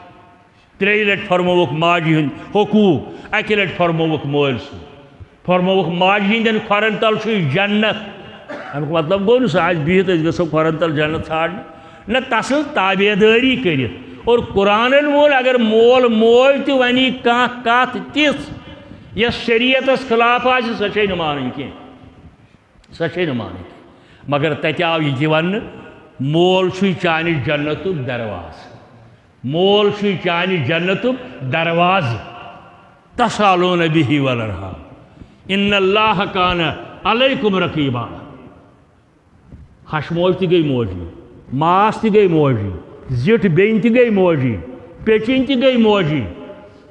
A: ترٛیٚیہِ لٹہِ فرمووُکھ ماجہ ہند حقوق اکہ لٹہِ فرمووُکھ مٲلۍ سُنٛد فرمووُکھ ماجہ ہندین کھۄرن تل چھُ جنت امیُک مطلب گوٚو نہٕ سُہ آسہِ بِہِتھ أسۍ گژھو کھۄرن تل جنت ژھانڈنہِ نہ تسٕنٛز تابعدٲری کٔرِتھ اور قرآنن ووٚن اگر مول موج تہِ ونی کانٛہہ کتھ تِژھ یس شریعتس خلاف آسہِ سۄ چھے نہٕ مانٕنۍ کینٛہہ سۄ چھے نہٕ مانٕنۍ کینٛہہ مگر تتہِ آو یہِ تہِ وننہٕ مول چھُے چانہِ جنتُک درواز مول چھُے چانہِ جنتُک دروازٕ تسالون به والارحام ان اللہ کان علیکم رقیبا ہش موج تہِ گٔے موجی ماس تہِ گٔے موجی زِٹھ بیٚنہِ تہِ گٔے موجی پیٚچِنۍ تہِ گٔے موجی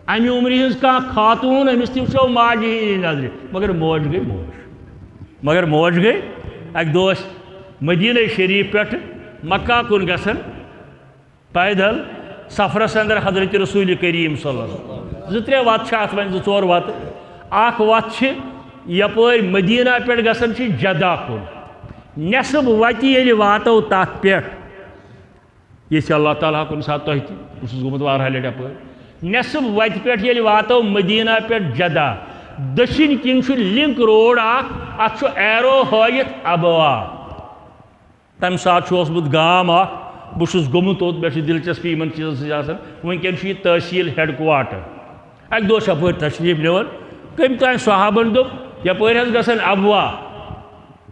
A: امہِ عمرِ ہٕنٛز کانٛہہ خاتوٗن أمِس تہِ وٕچھو ماجہِ ہِنٛدِ نظرِ مگر موج گٔے اکہِ دۄہ ٲسۍ مدیٖنہ شریٖف پٮ۪ٹھٕ مکہ کُن گژھان پیدل سفرس اندر حضرت رسول کریم صلی اللہ علیہ وسلم زٕ ترٛےٚ وتہٕ چھِ اتھ وۄنۍ زٕ ژور وتہٕ اکھ وتھ چھِ یپٲرۍ مدیٖنہ پٮ۪ٹھ گژھان چھِ جدہ کُن نٮ۪صٕب وتہِ ییٚلہِ واتو تتھ پٮ۪ٹھ یژھِ اللہ تعالیٰ کُنہِ ساتہٕ تۄہہِ تہِ بہٕ چھُس گوٚمُت واریاہ لٹہِ اپٲرۍ نٮ۪صٕب وتہِ پٮ۪ٹھ ییٚلہِ واتو مدیٖنہ پٮ۪ٹھ جدہ دٔچھِنۍ کِنۍ چھُ لِنک روڈ اکھ اتھ چھُ ایرو ہٲیِتھ ابوا تمہِ ساتہٕ چھُ اوسمُت گام اکھ بہٕ چھُس گوٚمُت توٚت مےٚ چھِ دلچسپی یِمن چیٖزن سۭتۍ آسان وٕنکٮ۪ن چھُ یہِ تحصیٖل ہیڈ کواٹر اکہِ دۄہ چھُ اپٲرۍ تشریٖف نِوان کٔمۍ تانۍ صحابن دوٚپ یپٲرۍ حظ گژھن ابوا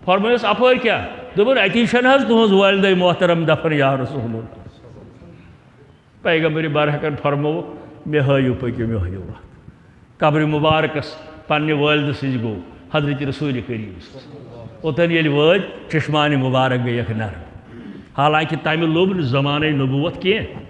A: فرمٲیوس اپٲرۍ کیٛاہ دوٚپُن اتی چھنہٕ حظ تُہنٛز والدے محترم دفن یا رسول اللہ پیغمبر برحقن فرمووُکھ مےٚ ہٲیِو پٔکِو مےٚ ہٲیِو وتھ قبرِ مُبارکس پننہِ والدٕ سۭتۍ گوٚو حضرت رسول کریم اوٚتن ییٚلہِ وٲتۍ چشمانہِ مُبارک گٔیکھ نرم حالانکہ تمہِ لوٚب نہٕ زمانے نبوت کینٛہہ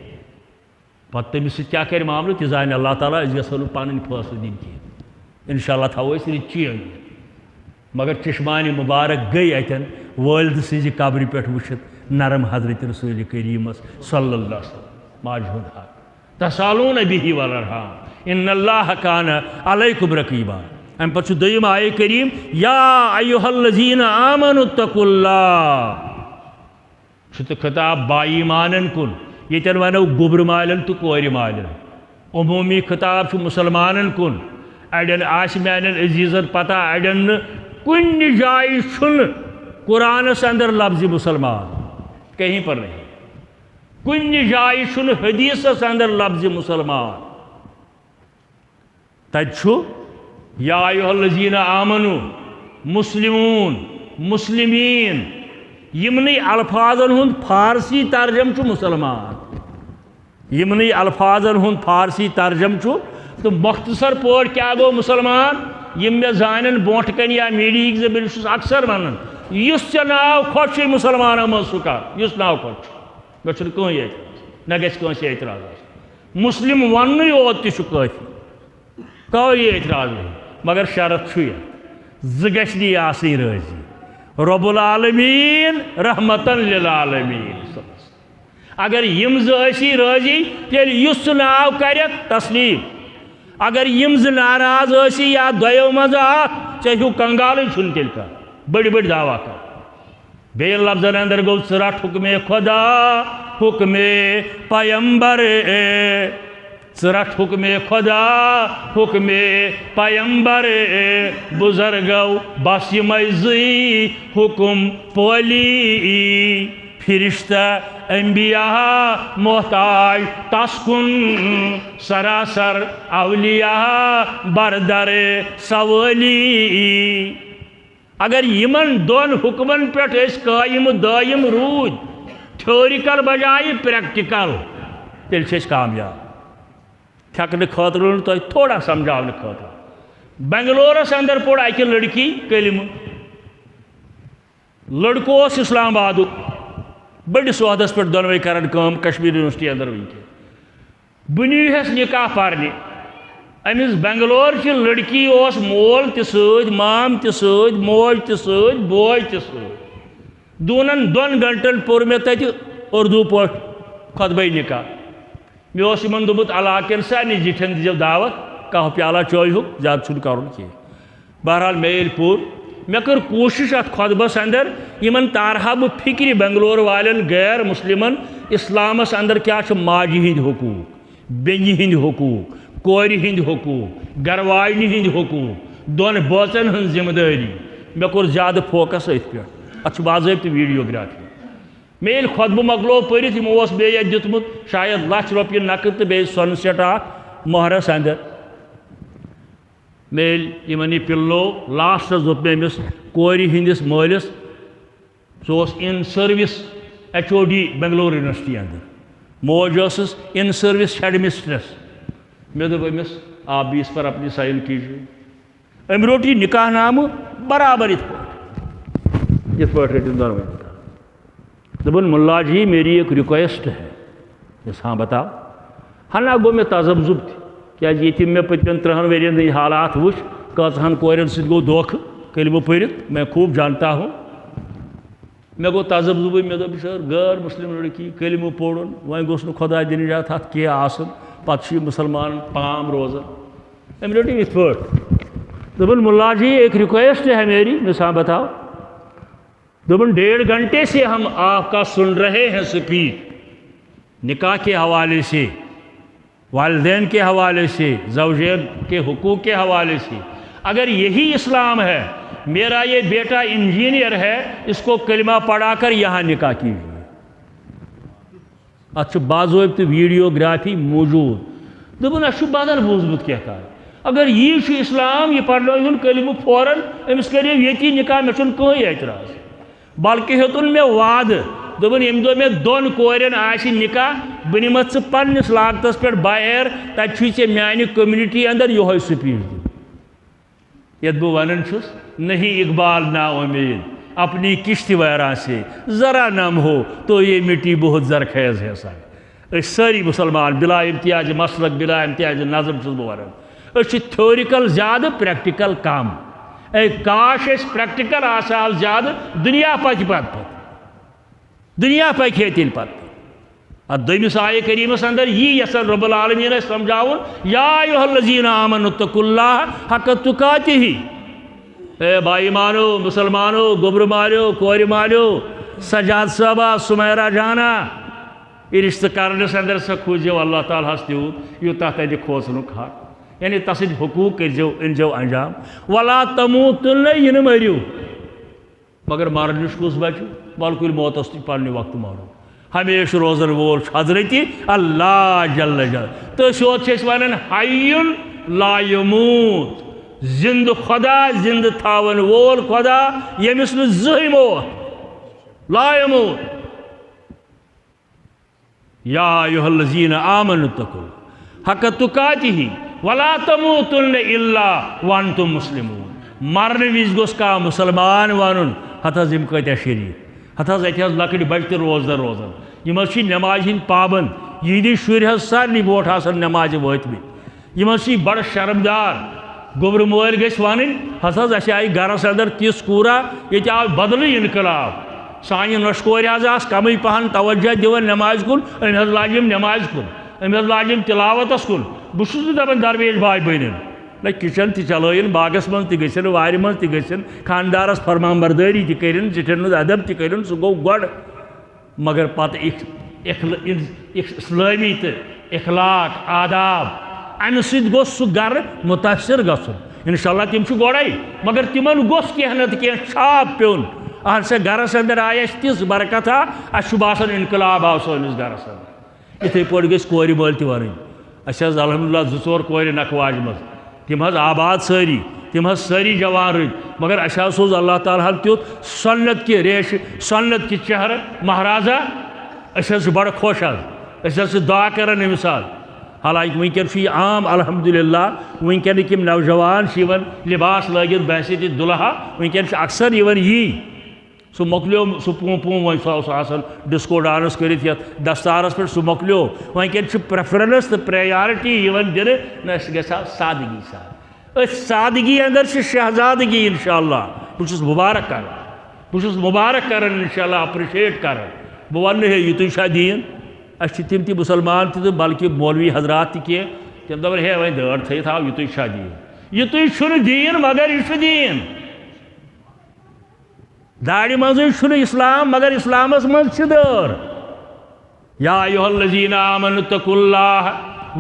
A: پتہٕ تٔمِس سۭتۍ کیٛاہ کرِ معاملہٕ تہِ زانہِ اللہ تعالیٰ أسۍ گژھو نہٕ پنٕنۍ فٲصلہٕ دِنۍ کینٛہہ انشاء اللہ تھاوو أسۍ رٕچی أنِتھ مگر چشمانہِ مُبارک گٔے اتٮ۪ن والدٕ سٕنٛزِ قبرِ پٮ۪ٹھ وٕچھِتھ نرم حضرت رسول کریٖمس صلی اللہ علیہ وسلم ماجہِ ہُنٛد حق تسالون به والارحام ان اللہ کان علیکم رقیبا امہِ پتہٕ چھُ دوٚیِم آیے کریم یا ایُہا الذین آمنوا اتقوا اللہ چھُ تہٕ خطاب با ایمانن کُن ییٚتٮ۪ن ونو گوٚبرٕ مالٮ۪ن تہٕ کورِ مالٮ۪ن عموٗمی خطاب چھُ مُسلمانن کُن اڑٮ۪ن آسہِ میانٮ۪ن عزیٖزن پتہ اڑٮ۪ن نہٕ کُنہِ جایہِ چھُنہٕ قرآنس اندر لفظِ مُسلمان کہیں پر نہیں کُنہِ جایہِ چھُنہٕ حدیثس اندر لفظِ مُسلمان تتہِ چھُ یا ایُہا الذین آمنوا مسلمون مسلمیٖن یِمنٕے الفاظن ہُنٛد فارسی ترجم چھُ مُسلمان یِمنٕے الفاظن ہُنٛد فارسی ترجم چھُ تہٕ مختصر پٲٹھۍ کیٛاہ گوٚو مُسلمان یِم مےٚ زانن برونٛٹھ کَنہِ یا میٖڈیہٕکۍ ذٔریعہٕ بہٕ چھُس اکثر ونان یُس ژےٚ ناو خۄش چھُے مُسلمانو منٛز سُہ کر یُس ناو خۄش چھُ مےٚ چھُنہٕ کٕہٕنۍ اعتراض نہ گژھِ کٲنٛسہِ اعتراض آسُن مسلم وننُے یوت تہِ چھُ کٲفی کوئی اعتراض نہیں مگر شرط چھُ یتھ زٕ گژھِ نہٕ یہِ آسٕنۍ رٲضی رب العالمیٖن رحمتن للعالمیٖن اگر یِم زٕ ٲسی رٲضی تیٚلہِ یُس سُہ ناو کرٮ۪کھ تسلیٖم اگر یِم زٕ ناراض ٲسی یا دۄیو منٛزٕ اکھ ژےٚ ہیوٗ کنگالٕے چھُنہٕ تیٚلہِ کانٛہہ بٔڑۍ بٔڑۍ دعوا کر بیٚیہِ لفظن اندر گوٚو ژٕ رٹ حُکمے خۄدا حُکمے پیمبر ژٕ رٹ حُکمے خۄدا حُکمے پیمبر بُزرگو بس یِمے زٕے حُکم پٲلی فرشتہ انبیاء محتاج تس کُن سراسر اولیاء بردر سوالی اگر یِمن دۄن حُکمن پٮ۪ٹھ أسۍ قٲیِم دٲیِم روٗدۍ تھیورِکل بجایہِ پریکٹِکل تیٚلہِ چھِ أسۍ کامیاب تھٮ۪کنہٕ خٲطرٕ نہٕ تۄہہِ تھوڑا سمجھاونہٕ خٲطرٕ بنگلورس اندر پوڑ اکہ لڑکی کلمہ لڑکو اس اسلام آباد بڑس عہدس پہ دونوے کران کام کشمیر یونیورسٹی اندر ونکس بنیس نکاح پرنے امس بنگلور چہ لڑکی اس مول تہ سۭتۍ مام تہ سۭتۍ موج تہ سۭتۍ بوے تہ سۭتۍ دون گھنٹن پور مے تتہ اردو پٲٹھۍ خطبہ نکاح مے اوس یمن دوٚپمُت علاقن سارنٕے زِٹھٮ۪ن دیٖزیو دعوت کاہ پیالہ چٲے ہُک زیادٕ چھُنہٕ کَرُن کینٛہہ بہرحال مے ییٚلہِ پوٚر مے کٔر کوٗشِش اتھ خطبس اندر یمن تارہا بہٕ فکرِ بنگلور والٮ۪ن غیر مسلمن اسلامس اندر کیاہ چھُ ماجہِ ہٕنٛدۍ حقوٗق بیٚنہِ ہٕنٛدۍ حقوٗق کورِ ہٕنٛدۍ حقوٗق گرواجنہِ ہٕنٛدۍ حقوٗق دۄن بٲژن ہٕنٛز ذمہٕ دٲری مے کوٚر زیادٕ فوکس أتھۍ پٮ۪ٹھ اتھ چھُ باضٲبطہٕ ویڈیوگرافی مے ییٚلہِ خطبہٕ مۄکلوو پٔرِتھ یِمو اوس بیٚیہِ اتھ دیُتمُت شاید ₹1,00,000 نقد تہٕ بیٚیہِ سۄنہٕ سٮ۪ٹ اکھ مۄہرس اندر مے ییٚلہِ یِمن یہِ پِلنوو لاسٹس دوٚپ مےٚ أمِس کورِ ہٕنٛدِس مٲلِس سُہ اوس اِن سٔروِس HOD بنگلور یونیورسٹی اندر موج ٲسٕس اِن سٔروِس ہیڈ مسٹرس مے دوٚپ أمِس آپ بھی اس پر اپنی سائن کیجیے أمۍ روٚٹ یہِ نکاح نامہٕ برابر یِتھ پٲٹھۍ رٔٹِن دۄنوَے نکاح دوٚپُن مُلا جی میری ایک ریکویسٹ ہے یس ہاں بتاؤ ہنا گوٚو مےٚ تذبذب تہِ کیٛازِ ییٚتہِ مےٚ پٔتمٮ۪ن 30 ؤرین ہٕنٛدۍ حالات وٕچھ کۭژہن کورٮ۪ن سۭتۍ گوٚو دھوکہٕ کلمہٕ پٔرِتھ میں خوب جانتا ہوں مےٚ گوٚو تذبذبٕے مےٚ دوٚپ یہِ غٲر مسلم لڑکی کلمہٕ پوٚرُن وۄنۍ گوٚژھ نہٕ خۄداے دِنہٕ جات اَتھ کینٛہہ آسُن پتہٕ چھُ یہِ مُسلمان پام روزان أمۍ رٔٹ یہِ یِتھ پٲٹھۍ دوٚپُن مُلا جی ایک ریکویسٹ ہے میری مےٚ سا بتاؤ دوٚپُن 1.5 گھنٹے سے ہم آپ کا سن رہے ہیں سپیچ نکاح کے حوالے سے والدین کے حوالے سے زوجین کے حقوق کے حوالے سے اگر یہی اسلام ہے میرا یہ بیٹا انجینئر ہے اس کو کلمہ پڑھا کر یہاں نکاح کیجیے اتھ چھُ باضٲبطہٕ ویڈیوگرافی موجود دوٚپُن اَسہِ چھُ بدل بوٗزمُت کینٛہہ اگر یی چھُ اسلام یہِ پرنٲیہُن کلمہٕ فوراً أمِس کٔرِو ییٚتی نکاح مےٚ چھُنہٕ کٕہٕنۍ اعتراض بلکہِ ہیوٚتُن مےٚ وعدٕ دوٚپُن ییٚمہِ دۄہ مےٚ 2 کورٮ۪ن آسہِ نکاح بہٕ نِمَتھ ژٕ پنٛنِس لاگتس پٮ۪ٹھ بایر تَتہِ چھُے ژےٚ میانہِ کٔمنِٹی اندر یِہوٚے سپیچ دیُن یتھ بہٕ ونان چھُس نہیں اقبال نا امید اپنی کشت ویراں سے ذرا نم ہو تو یہ مٹی بہت زرخیز ہے سر أسۍ سٲری مُسلمان بلا امتیاز مسلک بلا امتیاز نظم چھُس بہٕ ونان أسۍ چھِ تھیورِکل زیادٕ پریکٹِکل کم اے کاش أسۍ پریکٹِکل آسہٕ ہاو زیادٕ دُنیا پکہِ پتہٕ دُنیا پکہِ ہے تیٚلہِ پتہٕ اتھ دوٚیمِس آیہِ کریٖمس اندر یی یژھان رب العالمیٖن اَسہِ سمجھاوُن یا ایُہا الذیٖنَ آمنوا اتقوا اللہ حق تقاتہ اے بھائی مانو مسلمانو گوبرٕ مالیو کورِ مالیو سجاد صٲبہ سمیرا جانا یہ رشتہ کرنس اندر سا کھوٗزیو اللہ تعالیٰ ہس تیوٗت یوٗتاہ تتہِ کھوژنُک حق یعنی تسٕنٛدۍ حقوٗق کٔرۍزیو أنۍزیو انجام ولا تموٗتُنَّ یہِ نہٕ مٔرِو مگر مرن نِش کُس بچہِ وَلہٕ کُلہِ موتس تہِ پننہِ وقتہٕ مرو ہمیشہ روزن وول حضرت اللہ جل جل تٔتھۍ یوت چھِ أسۍ ونان حیٌ لا یموت زندٕ خدا زندٕ تھاون وول خدا ییٚمِس نہٕ زٕہٕنۍ موت لا یموت یا ایُہا الذیٖنَ آمنوا اتقوا حق تقاتہ ولا تموتن الا وانتم مسلمون مرنہٕ وِزِ گوٚژھ کانٛہہ مُسلمان ونُن ہتھ حظ یِم کۭتیاہ شریٖف ہتھ حظ اَتہِ حظ لۄکٕٹۍ بچہِ تہِ روزدر روزان یِم حظ چھِ نٮ۪مازِ ہٕنٛدۍ پابنٛد یِہِنٛدِۍ شُرۍ حظ سارنٕے برونٛٹھ آسان نٮ۪مازِ وٲتۍمٕتۍ یِم حظ چھِ بڑٕ شرمدار گوٚبرٕ مٲلۍ گژھِ وَنٕنۍ ہتھ حظ اَسہِ آیہِ گرس اندر تِژھ کوٗرا ییٚتہِ آو بدلٕے انقلاب سانہِ نۄشہِ کورِ حظ آسہٕ کمٕے پہن توجہ دِوان نٮ۪مازِ کُن أمۍ حظ لاجہِ یِم نٮ۪مازِ کُن أمۍ حظ لاجہِ یِم تِلاوتس کُن بہٕ چھُس نہٕ دپان درویش بھاے بٔنِن نہ کچن تہِ چلٲیِن باغس منٛز تہِ گٔژھِن وارِ منٛز تہِ گٔژھِن خاندارس فرمان بردٲری تہِ کٔرِن زِٹھٮ۪ن ہُنٛد ادب تہِ کٔرِن سُہ گوٚو گۄڈٕ مگر پتہٕ اسلٲمی تہٕ اخلاق آداب امہِ سۭتۍ گوٚژھ سُہ گرٕ مُتاثر گژھُن انشاء اللہ تِم چھِ گۄڈے مگر تِمن گوٚژھ کینٛہہ نتہٕ کینٛہہ چھاپ پیوٚن اہن سا گرس اندر آیہِ اَسہِ تِژھ برکتھا اَسہِ چھُ باسان انقلاب آو سٲنِس گرس اندر یِتھٕے پٲٹھۍ گژھِ کورِ مٲلۍ تہِ وَنٕنۍ اَسہِ حظ الحمدللہ 2-4 کورِ نکھٕ واجمژٕ تِم حظ آباد سٲری تِم حظ سٲری جوان رٕتۍ مگر اَسہِ حظ سوٗز اللہ تعالیٰ ہن تیُتھ سنت کہِ ریشہِ سنت کہِ چہرٕ مہرازا أسۍ حظ چھِ بڑٕ خۄش حظ أسۍ حظ چھِ دعا کران أمِس حظ حالانکہ ونکن یہ عام الحمدللہ ونکن کم نوجوان لباس لگت بحثیت دلہا ونکن اکثر یہ سو مکلیو سو پون پون ون سو آسان ڈسکو ڈانس کرت یت دستارس پہ سو مکلیو ونکن پریفرنس تو پریارٹی دن گا سادگی سان سادگی اندر شہزادگی انشاءاللہ بہت مبارک کر بہت مبارک کر انشاءاللہ اپریشیٹ کر بہ ون ہے یہ شاہ دین اس تم تی مسلمان تہ بلکہ مولوی حضرات تہ کی تم دپن ہے وۄنۍ دٲڑ تھٲیِتھ آو یہ شاہ دین یہ چھُنہٕ دین مگر یہ دین داڑِ منٛزٕے چھُنہٕ اسلام مگر اسلامس منٛز چھِ دٲر یا ایُہا الذین آمنوا اتقوا اللہ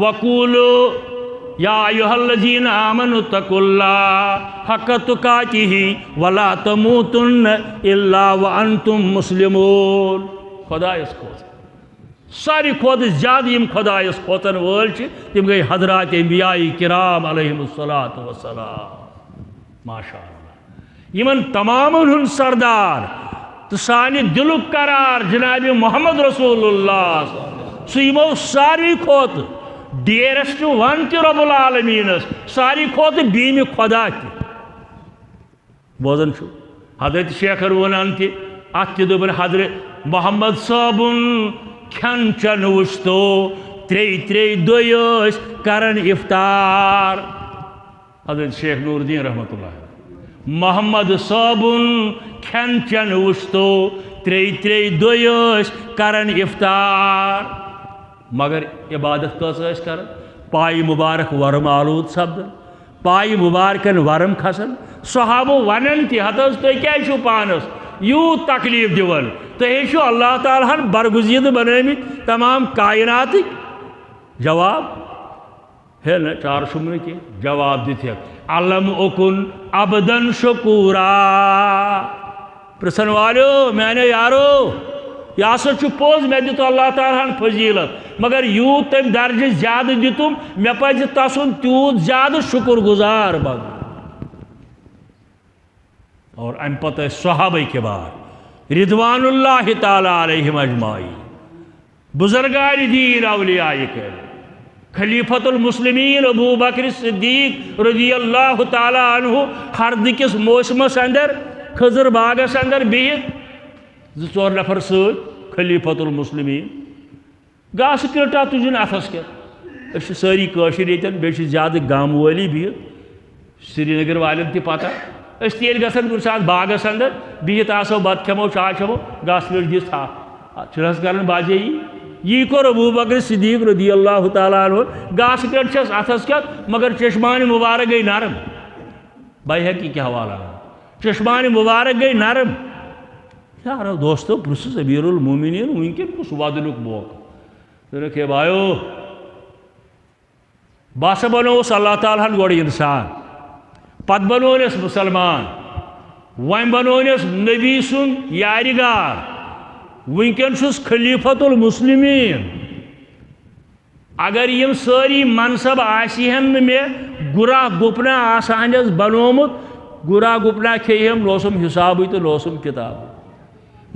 A: وقولوا یا ایُہا الذین آمنوا اتقوا اللہ حق تقاتہ ولا تموتن الا وانتم مسلمون خدایس کھوت ساری کھوت زیادہ یم خدایس کھوتن وٲلۍ چھِ تِم گٔے حضرات انبیاء کرام علیہم الصلاۃ والسلام ماشاء اللہ یمن تمامن ہن سردار تو سانہِ دلُک قرار جناب محمد رسول اللہ سُہ یمو ساروی کھوت ڈیرسٹ ون تہِ رب العالمینس ساری کھوت بیمہِ خدا تہِ بوزان چھُ حضرت شیخر ونان تہِ اتھ تہِ دوٚپُن حضرت محمد صٲبُن کھٮ۪ن چٮ۪ن وٕچھتو ترٛیٚیہِ دۄہہِ ٲسۍ کران افطار حضرت شیخ نور الدین رحمۃ اللہ محمد صٲبُن کھٮ۪ن چٮ۪ن وٕچھتو ترٛیٚیہِ دۄہہِ ٲسۍ کران افطار مگر عبادت کٔژ ٲسۍ کران پایہِ مُبارک ورم آلوٗد سپدان پایہِ مُبارکن ورم کھسان صحابہٕ ونان تہِ ہتہٕ حظ تُہۍ کیٛازِ چھُو پانس یوٗت تکلیٖف دِوان تُہۍ چھُو اللہ تعالیٰ ہن برگزیٖدٕ بنٲمٕتۍ تمام کائناتٕکۍ جواب ہے نہ چار چھُم نہٕ کینٛہہ جواب دِتھ ہٮ۪کھ علم اُکُن عبدن شکوٗرا پرژھن والیو میانیو یارو یہ ہسا چھُ پوٚز مےٚ دِتو اللہ تعالیٰ ہن فضیٖلت مگر یوٗت تٔمۍ درجہِ زیادٕ دِتُم مےٚ پزِ تسُنٛد تیوٗت زیادٕ شُکُر گُزار بنُن اور امہ پتہ صحابہ کبار رضوان اللہ تعالیٰ علیہم اجمعین بزرگان دین اولیاء کرام خلیفۃ المسلمین ابو بکر صدیق رضی اللہ تعالیٰ عنہ ہردٕ کس موسمس اندر خضر باغس اندر بہت زٕ ژور نفر سۭتۍ خلیفۃ المسلمین گاسہٕ کِرٹا تُجِن اتھس کٮ۪تھ أسۍ چھِ سٲری کٲشِر ییٚتٮ۪ن بیٚیہِ چھِ زیادٕ گامہٕ وٲلی بِہِتھ سرینگر والٮ۪ن تہِ پتہ أسۍ تہِ ییٚلہِ گژھان کُنہِ ساتہٕ باغس اندر بِہِتھ آسو بتہٕ کھٮ۪مو چاے چٮ۪مو گاسہٕ پیٹھ دِتھ چھِ حظ کران باجٲیی یی کوٚر ابو بکر صدیق رضی اللہ تعالیٰ عنہ گاسہٕ پیٹھ چھس اتھس کٮ۪تھ مگر چشمان مبارک گٔے نرم بیہقی کے حوالہ چشمان مبارک گٔے نرم یارو دوستو پرٛژھُس امیر المومنین ونکٮ۪ن کُس ودنُک موقعہٕ دوٚپُکھ ہے بایو بہٕ ہسا بنووُس اللہ تعالیٰ ہن گۄڈٕ انسان پتہٕ بنوونس مسلمان وۄنۍ بنوونس نبی سُنٛد یارِگار ونکٮ۪ن چھُس خلیفۃ المسلمین اگر یم سٲری منصب آسِہن نہٕ مےٚ گُراہ گُپنا آسہانس بنومُت گُراہ گُپنا کھیٚیہِ لوسُم حسابٕے تہٕ لوسُم کِتابٕے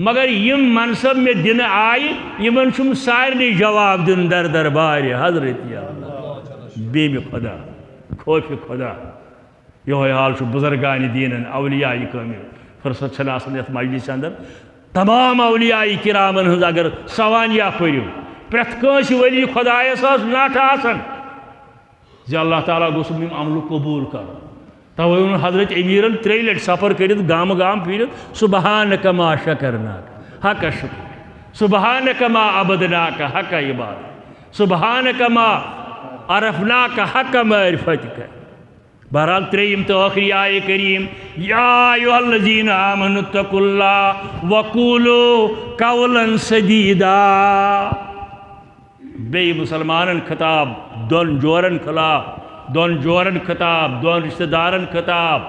A: مگر یم منصب مےٚ دِنہٕ آیہِ یمن چھُم سارنٕے جواب دیُن در دربارِ حضرت بیمہِ خدا خوفِ خدا یہوے حال چھُ بزرگانِ دیٖنن اولیاء کٲمل فرصت چھنہٕ آسان یتھ مجلس اندر تمام اولیاء کرامن ہٕنٛز اگر سوانیہ پٔرِو پرٛٮ۪تھ کٲنٛسہِ ولی خدایس ٲس نٹھ آسان زِ اللہ تعالیٰ گوٚژھُم یِم عملہٕ قبوٗل کرُن توے ووٚن حضرت امیرن 3 لٹہِ سفر کٔرِتھ گامہٕ گام پھیٖرِتھ سبحانک ما شکرناک حق شکر سبحانک ما عبدناک حق عبادت سبحانک ما عرفناک حق معرفتک بہرحال 3یم تو آخری آیے کریم یا ایھا الذین آمنوا اتقوا اللہ وقولوا قولا سدیدا بیٚیہِ مسلمانن خطاب دۄن جورن خلاف دۄن جورن خطاب دۄن رشتہ دارن خطاب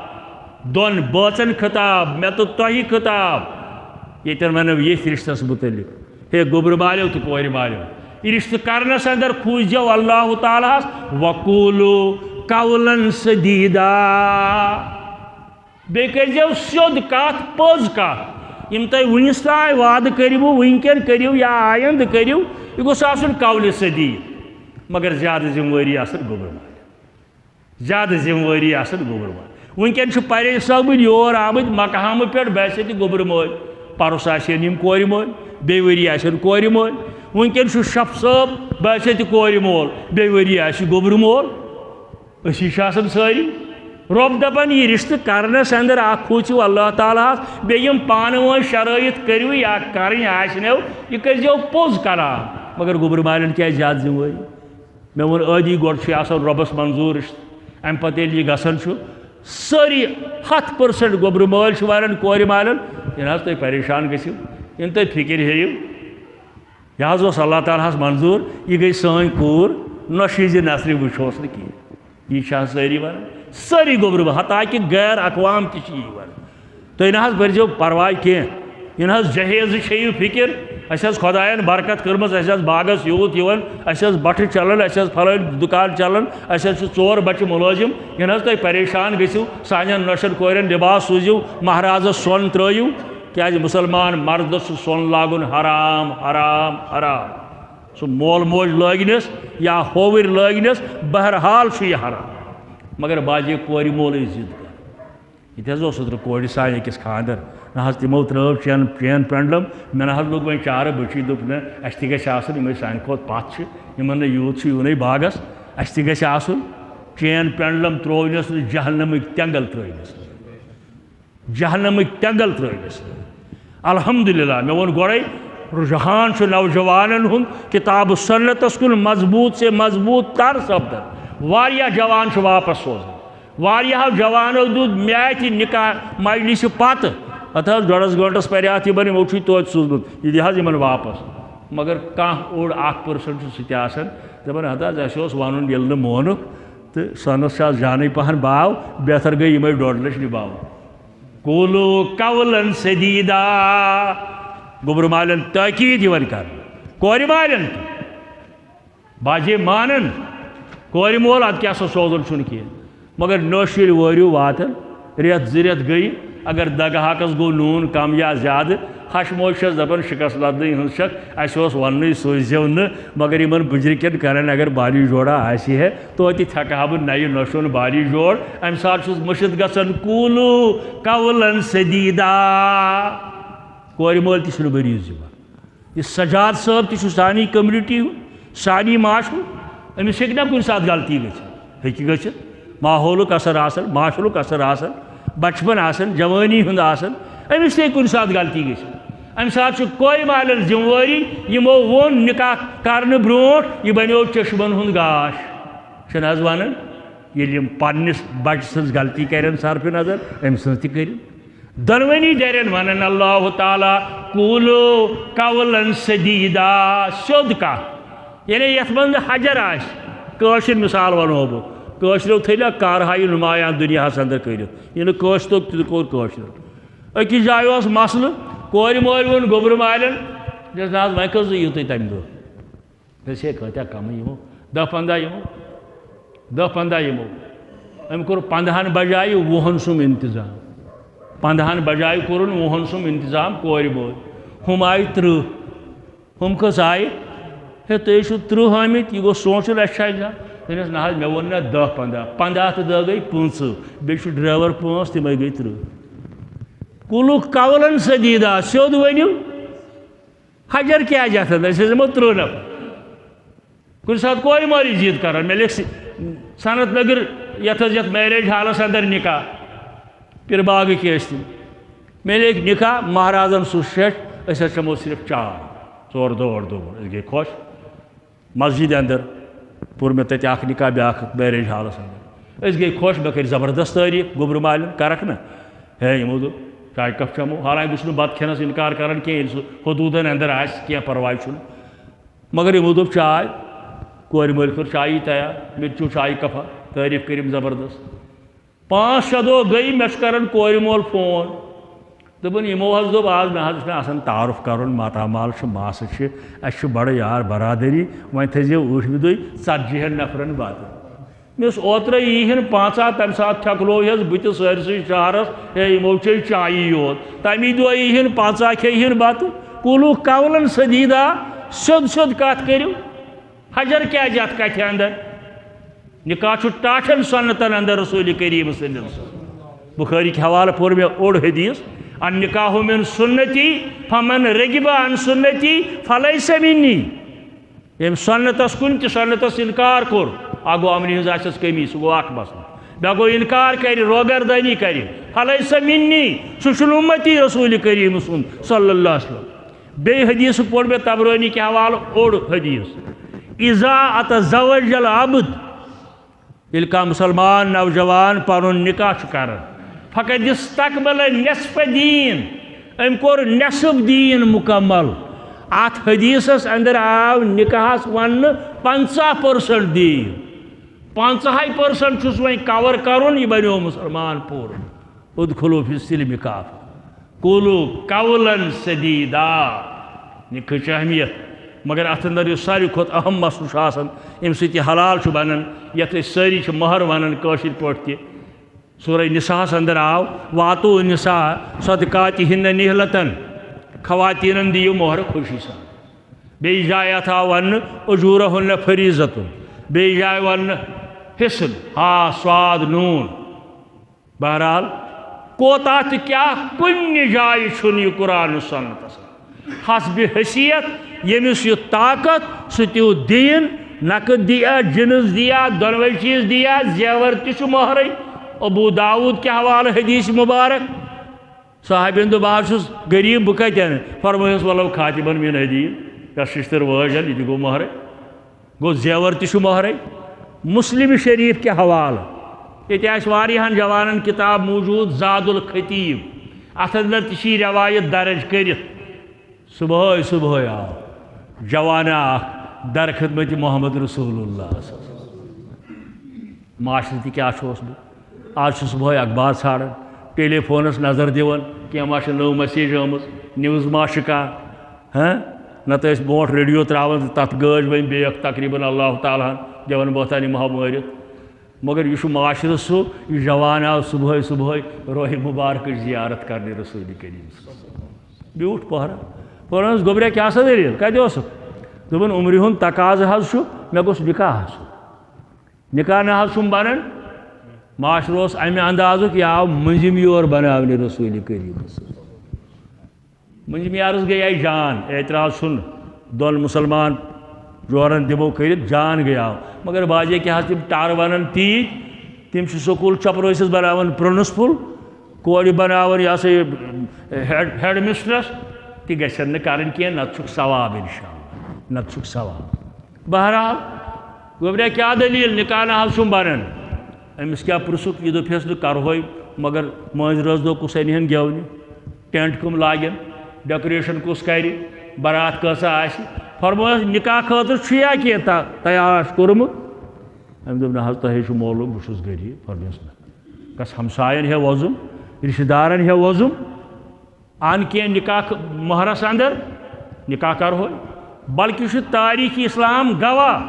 A: دۄن بٲژن خطاب مےٚ تہٕ تۄہہِ خطاب ییٚتٮ۪ن ونو ییٚتھۍ رشتس متعلق ہے گوٚبرٕ مالیو تہٕ کورِ مالیو یہ رشتہ کرنس اندر کھوٗزیو اللہ تعالیٰ ہس وقولوا قولا سدیدا بیٚیہِ کٔرۍزیو سیوٚد کتھ پٔز کتھ یم تۄہہِ وُنِس تام وعدٕ کٔرِوٕ ونکٮ۪ن کٔرِو یا آیندٕ کٔرِو یہِ گوٚژھ آسُن قولہِ سدید مگر زیادہ ذمہ واری گوبر مال زیادہ ذمہ واری گوبر مال ونکن پریش صٲبن یور آمت مقام پہ باسے تہ گوبر مول پرس آسن کور مول بی وری آسن کور مول ونکن شف صٲب باسے تہ کور مول بی وری آس گوبر مول اسی ساری رب دپان یہ رشتہ کرنس اندر کھوچو اللہ تعالیٰ بیم پانہ ون شرائط کرو یا کریں آسنو یہ کرزو پوز کران مگر گوبر مالن کیا زیادہ ذمہ واری مے ون عادی گوڈ آسان ربس منظور رشتہ ام پتہ ییٚلہِ یہ گژھان ساری 100% گوبر مول ونان کور مالن یہ تھی پریشان گژھو ان تھی فکر ہیٚیو یہ حظ اللہ تعالیٰ منظور یہ گئی سٲنۍ کوٗر نۄشیٖزِ نظرِ وٕچھوس نہٕ کِہیٖنۍ یہ ساری ونان ساری گوبر مول حتیٰ کہ غیر اقوام تہ یہ ونان تُہۍ نہ حظ بٔرزیو پرواے کینٛہہ یہ حظ جہیز چھیو فکر اس خدایَن برکت کٔرمٕژ اَسہِ حظ باغس یوٗت یِوان اَسہِ حظ بٹھٕ چلان اَسہِ حظ فلٲنۍ دُکان چلان اَسہِ حظ چھِ 4 بچہِ مُلٲزِم یہِ حظ تُہۍ پریشان گٔژھِو سانٮ۪ن نۄشن کورٮ۪ن لباس سوٗزِو مہرازس سۄن ترٲیِو کیٛازِ مُسلمان مردس چھُ سۄن لاگُن حرام حرام حرام سُہ مول موج لٲگنس یا ہووٕرۍ لٲگنس بہرحال چھُ یہِ حرام مگر باجے کورِ مولٕے ضد کر یہ حظ اوس اوترٕ کورِ سانہِ أکِس خانٛدر نہ حظ تِمو ترٲو چین پینڈلم مےٚ نہ حظ لوٚگ وۄنۍ چارٕ بٔچی دوٚپ نہ اَسہِ تہِ گژھِ آسُن یِمے سانہِ کھۄتہٕ پتھ چھِ یِمن نہٕ یوٗت چھُ یِونٕے باغس اَسہِ تہِ گژھِ آسُن چین پینڈلم ترٛوونَس نہٕ جہنمٕکۍ تٮ۪نٛگل ترٛٲونَس جہنمٕکۍ تٮ۪نٛگل ترٛٲونَس الحمدللہ مےٚ ووٚن گۄڈَے رُجحان چھُ نوجوانن ہُنٛد کِتابہٕ سنتس کُن مضبوٗط سے مضبوٗط تر سپدان واریاہ جوان چھُ واپس سوزان واریاہو جوانو دیُت میاتہِ نکاح مجلسہِ پتہٕ اتھ حظ 1.5 گٲنٛٹس پریاتھ یِمن یِمو چھُے توتہِ سوٗزمُت یہِ دِ حظ یِمن واپس مگر کانٛہہ اوٚڑ 1% چھُ سُہ تہِ آسان دپان ہتہٕ حظ اَسہِ اوس ونُن ییٚلہِ نہٕ مونُکھ تہٕ سۄنس چھِ آز جانٕے پہن باو بہتر گٔے یِمے 1.5 لچھ نِباوُن قولو قولاً سدیٖدا گوبر مالٮ۪ن تٲکیٖد یِوان کرنہٕ کورِ مالٮ۪ن تہِ باجے مانن کورِ مول ادٕ کیٛاہ سا سوزُن چھُنہٕ کینٛہہ مگر نوٚش ییٚلہِ وٲرِو واتان 2 رٮ۪تھ گٔیہِ اگر دگہٕ ہاکس گوٚو نوٗن کم یا زیادٕ ہش موج چھس دپان شکست لدنٕے ہٕنٛز چھکھ اَسہِ اوس وننُے سوٗززیو نہٕ مگر یِمن بٕجرِ کٮ۪ن اگر بالی جوڑا آسہِ ہے توتہِ تھٮ۪کہٕ ہا بہٕ نَیہِ نۄشُن بالی جوڑ امہِ ساتہٕ چھُس مٔشِد گژھان قولو قولاً سدیٖدا کورِ مٲلۍ تہِ چھُنہٕ مٔریٖض یِوان یہِ سجاد صٲب تہِ چھُ سانی کٔمنِٹی ہُنٛد سانی معاشرُک أمِس ہیٚکہِ نا کُنہِ ساتہٕ غلطی گٔژھِتھ ہیٚکہِ گٔژھِتھ ماحولُک اثر آسان معاشرُک اثر آسان بچپن آسان جوانی ہُنٛد آسان أمِس تہِ ہیٚکہِ کُنہِ ساتہٕ غلطی گٔژھِتھ امہِ ساتہٕ چھُ کورِ مالٮ۪ن ذمہٕ وٲری یِمو ووٚن نکاح کرنہٕ برونٛٹھ یہِ بنیو چشمن ہُنٛد گاش چھِنہٕ حظ ونان ییٚلہِ یِم پننِس بچہٕ سٕنٛز غلطی کرن صرفِ نظر أمۍ سٕنٛز تہِ کٔرِن دۄنوٕنی ڈرٮ۪ن ونان اللہ تعالیٰ قولو قولاً سدیٖدا سیوٚد کتھ یعنی یتھ منٛز نہٕ حجر آسہِ کٲشِر مثال ونہو بہٕ کٲشرو تھٲینا کارہایہِ نُمایاں دُنیاہس اندر کٔرِتھ یہِ نہٕ کٲنٛسہِ توٚگ تہِ کوٚر کٲشرو أکِس جایہِ اوس مسلہٕ کورِ مٲلۍ ووٚن گوبر مالٮ۪ن دِژ نہ حظ وۄنۍ کٔژ دۄہ یِیِو تُہۍ تمہِ دۄہ دٔپِس ہے کۭتیاہ کمٕے یِمو 10-15 یِمو 10-15 یِمو أمۍ کوٚر 15 بجایہِ 20 سُنٛد انتظام 15 بجایہِ کوٚرُن 20 سُنٛد انتظام کورِ مٲلۍ ہُم آیہِ 30 ہُم کٔژ آیہِ ہے تُہۍ ٲسِو 30 آمٕتۍ یہِ گوٚو سونٛچُن اَسہِ چھا ایٚگزام دوٚپنَس نہ حظ مےٚ ووٚن نا 10-15 15 تہٕ 10 گٔے 25 بیٚیہِ چھُ ڈرٛیوَر 5 تِمے گٔے 30 قولو قولاً سدیٖدا سیوٚد ؤنِو حجر کیٛازِ اَتھ اندر أسۍ حظ یِمو 30 نفر کُنہِ ساتہٕ کورِ مٲلی ضِد کران مےٚ لیکھ سنت نگر یتھ حظ یتھ میریج ہالس اندر نکاح پِرٕ باغٕکۍ ٲسۍ تِم مےٚ لیکھ نکاح مہرازن سُہ شیٚٹھ أسۍ حظ چٮ۪مو صرف چاے 4 دۄہ 8 دۄہ أسۍ گٔے خۄش مسجد اندر پوٚر مےٚ تتہِ اکھ نکاح بیٛاکھ میریج ہالس اندر أسۍ گٔے خۄش مےٚ کٔرۍ زبردست تعریٖف گوبر مالٮ۪ن کرکھ نا ہے یِمو دوٚپ چاے کپ چٮ۪مو حالانکہِ بہٕ چھُس نہٕ بتہٕ کھٮ۪نس انکار کران کینٛہہ ییٚلہِ سُہ حدوٗدن اندر آسہِ کینٛہہ پرواے چھُنہٕ مگر یِمو دوٚپ چاے کورِ مٲلۍ کوٚر چایی تیار مےٚ تہِ چیوٚو چایہِ کپا تعریٖف کٔرِم زبردست 5-6 دۄہ گٔے مےٚ چھُ کران کورِ مول فون دوٚپُن یِمو حظ دوٚپ آز مےٚ حظ چھُ مےٚ آسان تعارُف کرُن ماتامال چھُ ماسہٕ چھِ اَسہِ چھُ بڑٕ یار برادٔری وۄنۍ تھٲیزیو ٲٹھمہِ دۄہہِ 40 نفرن بتہٕ مےٚ اوس اوترے ییٖہِن 5 تمہِ ساتہٕ تھٮ۪کلوو حظ بہٕ تہِ سٲرسٕے شہرس ہے یِمو چے چایی یوت تمی دۄہ ییٖہِن 5 کھیٚیہِن بتہٕ قولو قولاً سدیٖدا سیوٚد سیوٚد کتھ کٔرِو حجر کیا جات کتھ اندر نکاح چھ ٹاٹھن سنتن اندر رسول کریم صلی اللہ علیہ وسلم بخاری کے حوالہ پور میں اوڑ حدیث النکاح من سنتی فمن رغب عن سنتی فلیس منی یم سنتس کن تہ سنتس انکار کور اگو امن ہز آسس کمی سہ گو اخ مسئلہ بیا گو انکار کر روگردانی کر فلیس منی سہ امتی رسول کریم صلی اللہ علیہ وسلم بی حدیث پور میں تبرانی کے حوالہ اوڑ حدیث اذا اتزوج العبد یل کا مسلمان نوجوان پن نکاح کر فقد استقبل نصف دین ام کور نصف دین مکمل ات حدیثس اندر آو نکاحس ون 50% دین 50% چھس وین کور کرن یہ بنیو مسلمان پور ادخلوا فی السلم کافہ قولوا قولا سدیدا نکاح اہمیت مگر ات اندر ساری کھت اہم مسئلہ آسان ام سۭتۍ حلال بنان یتھ ساری مہر ونان کاشر پٲٹھۍ تہِ سورہ نساء اندر آو واتو النساء صدقاتہن نہلتن خواتین دیو مہر خوشی سان بی جائے اتھا ون اجورہن فریضتن بی جائے ون حسن ہا سواد نون بہرحال کوتا تہ کیا کن جائے چھن یہ قرآن سنت حسب حیثیت یمس یہ طاقت ستیو دین نقد دیا جنس دیا دونوئی چیز دیا زیور تہ مہرے ابو داود کے حوالہ حدیث مبارک صاحبین دو بار چھس غریب بہ کتہ فرمایس ولو خاتمن من حدیث یا ششتر واجن یہ گو مہرے گو زیور تہ مہرے مسلم شریف کے حوالہ یہ واریاہن جوانن کتاب موجود زاد الخطیب ات اندر تہ روایت درج کرت صبح صبح آو جوانا اخ در خدمت محمد رسول اللہ صلی اللہ علیہ وسلم معاشرتی کیا چھوس بہ آج صبح اخبار ژھانڈان ٹیلی فونس نظر دِوان کینٛہہ ما چھِ نٔو میسیج آمٕژ نِوٕز ما چھِ کانٛہہ نتہٕ ٲسۍ برونٛٹھ ریڈیو ترٛاوان تَتھ گٲج وۄنۍ بیٚیہِ اکھ تقریٖباً اللہ تعالیٰ ہن دِوان بہتان یِم ہاو مٲرِتھ مگر یہ معاشرٕ سُہ یہِ جوان آو صبحٲے صبحٲے روح مبارکٕچ زیارت کرنہِ رسول کریم بیوٗٹھ پہرا پرنس گوٚبریا کیٛاہ سا دٔلیٖل کتہِ اوسُکھ دوٚپُن عمرِ ہُنٛد تقاضہٕ حظ چھُ مےٚ گوٚژھ نکاح آسُن نکاح نہ حظ چھُم بنان معاشرٕ اوس امہِ اندازُک یہِ آو مٔنٛزِم یور بناونہِ رسول کریم مٔنٛزِم یارس گٔیے جان اعتراض چھُنہٕ دۄن مُسلمان جورن دِمو کٔرِتھ جان گٔیاو مگر باجے کیٛاہ حظ تِم ٹر ونان تیٖتۍ تِم چھِ سکوٗل چپرٲسِس بناوان پرنسپل کورِ بناوان یہِ ہسا یہِ ہیڈ مسٹرس تہِ گژھن نہٕ کرٕنۍ کینٛہہ نتہٕ چھُکھ ثواب انشاءاللہ نتہٕ چھُکھ ثواب بہرحال گوٚبریا کیٛاہ دٔلیٖل نکاح نہ حظ چھُم بنان أمِس کیٛاہ پرٛژھُکھ یہِ دوٚپہس نہٕ کرہوے مگر مٲنٛزِ رٲژ دۄہ کُس اَنہِ ہن گٮ۪ونہِ ٹٮ۪نٹ کٕم لاگن ڈیکوریشن کُس کرِ بارات کۭژاہ آسہِ فرمویس نکاح خٲطرٕ چھُ یا کینٛہہ تیار آسہِ کوٚرمُت أمۍ دوٚپ نہ حظ تۄہے چھُو معلوٗم بہٕ چھُس غریٖب فرمویس نہ کس ہمساین ہے وۄزُم رشتہٕ دارن ہے وۄزُم ان کینٛہہ نکاح مہرس اندر نکاح کرہوے بلکہ چھُ تاریخ اسلام گواہ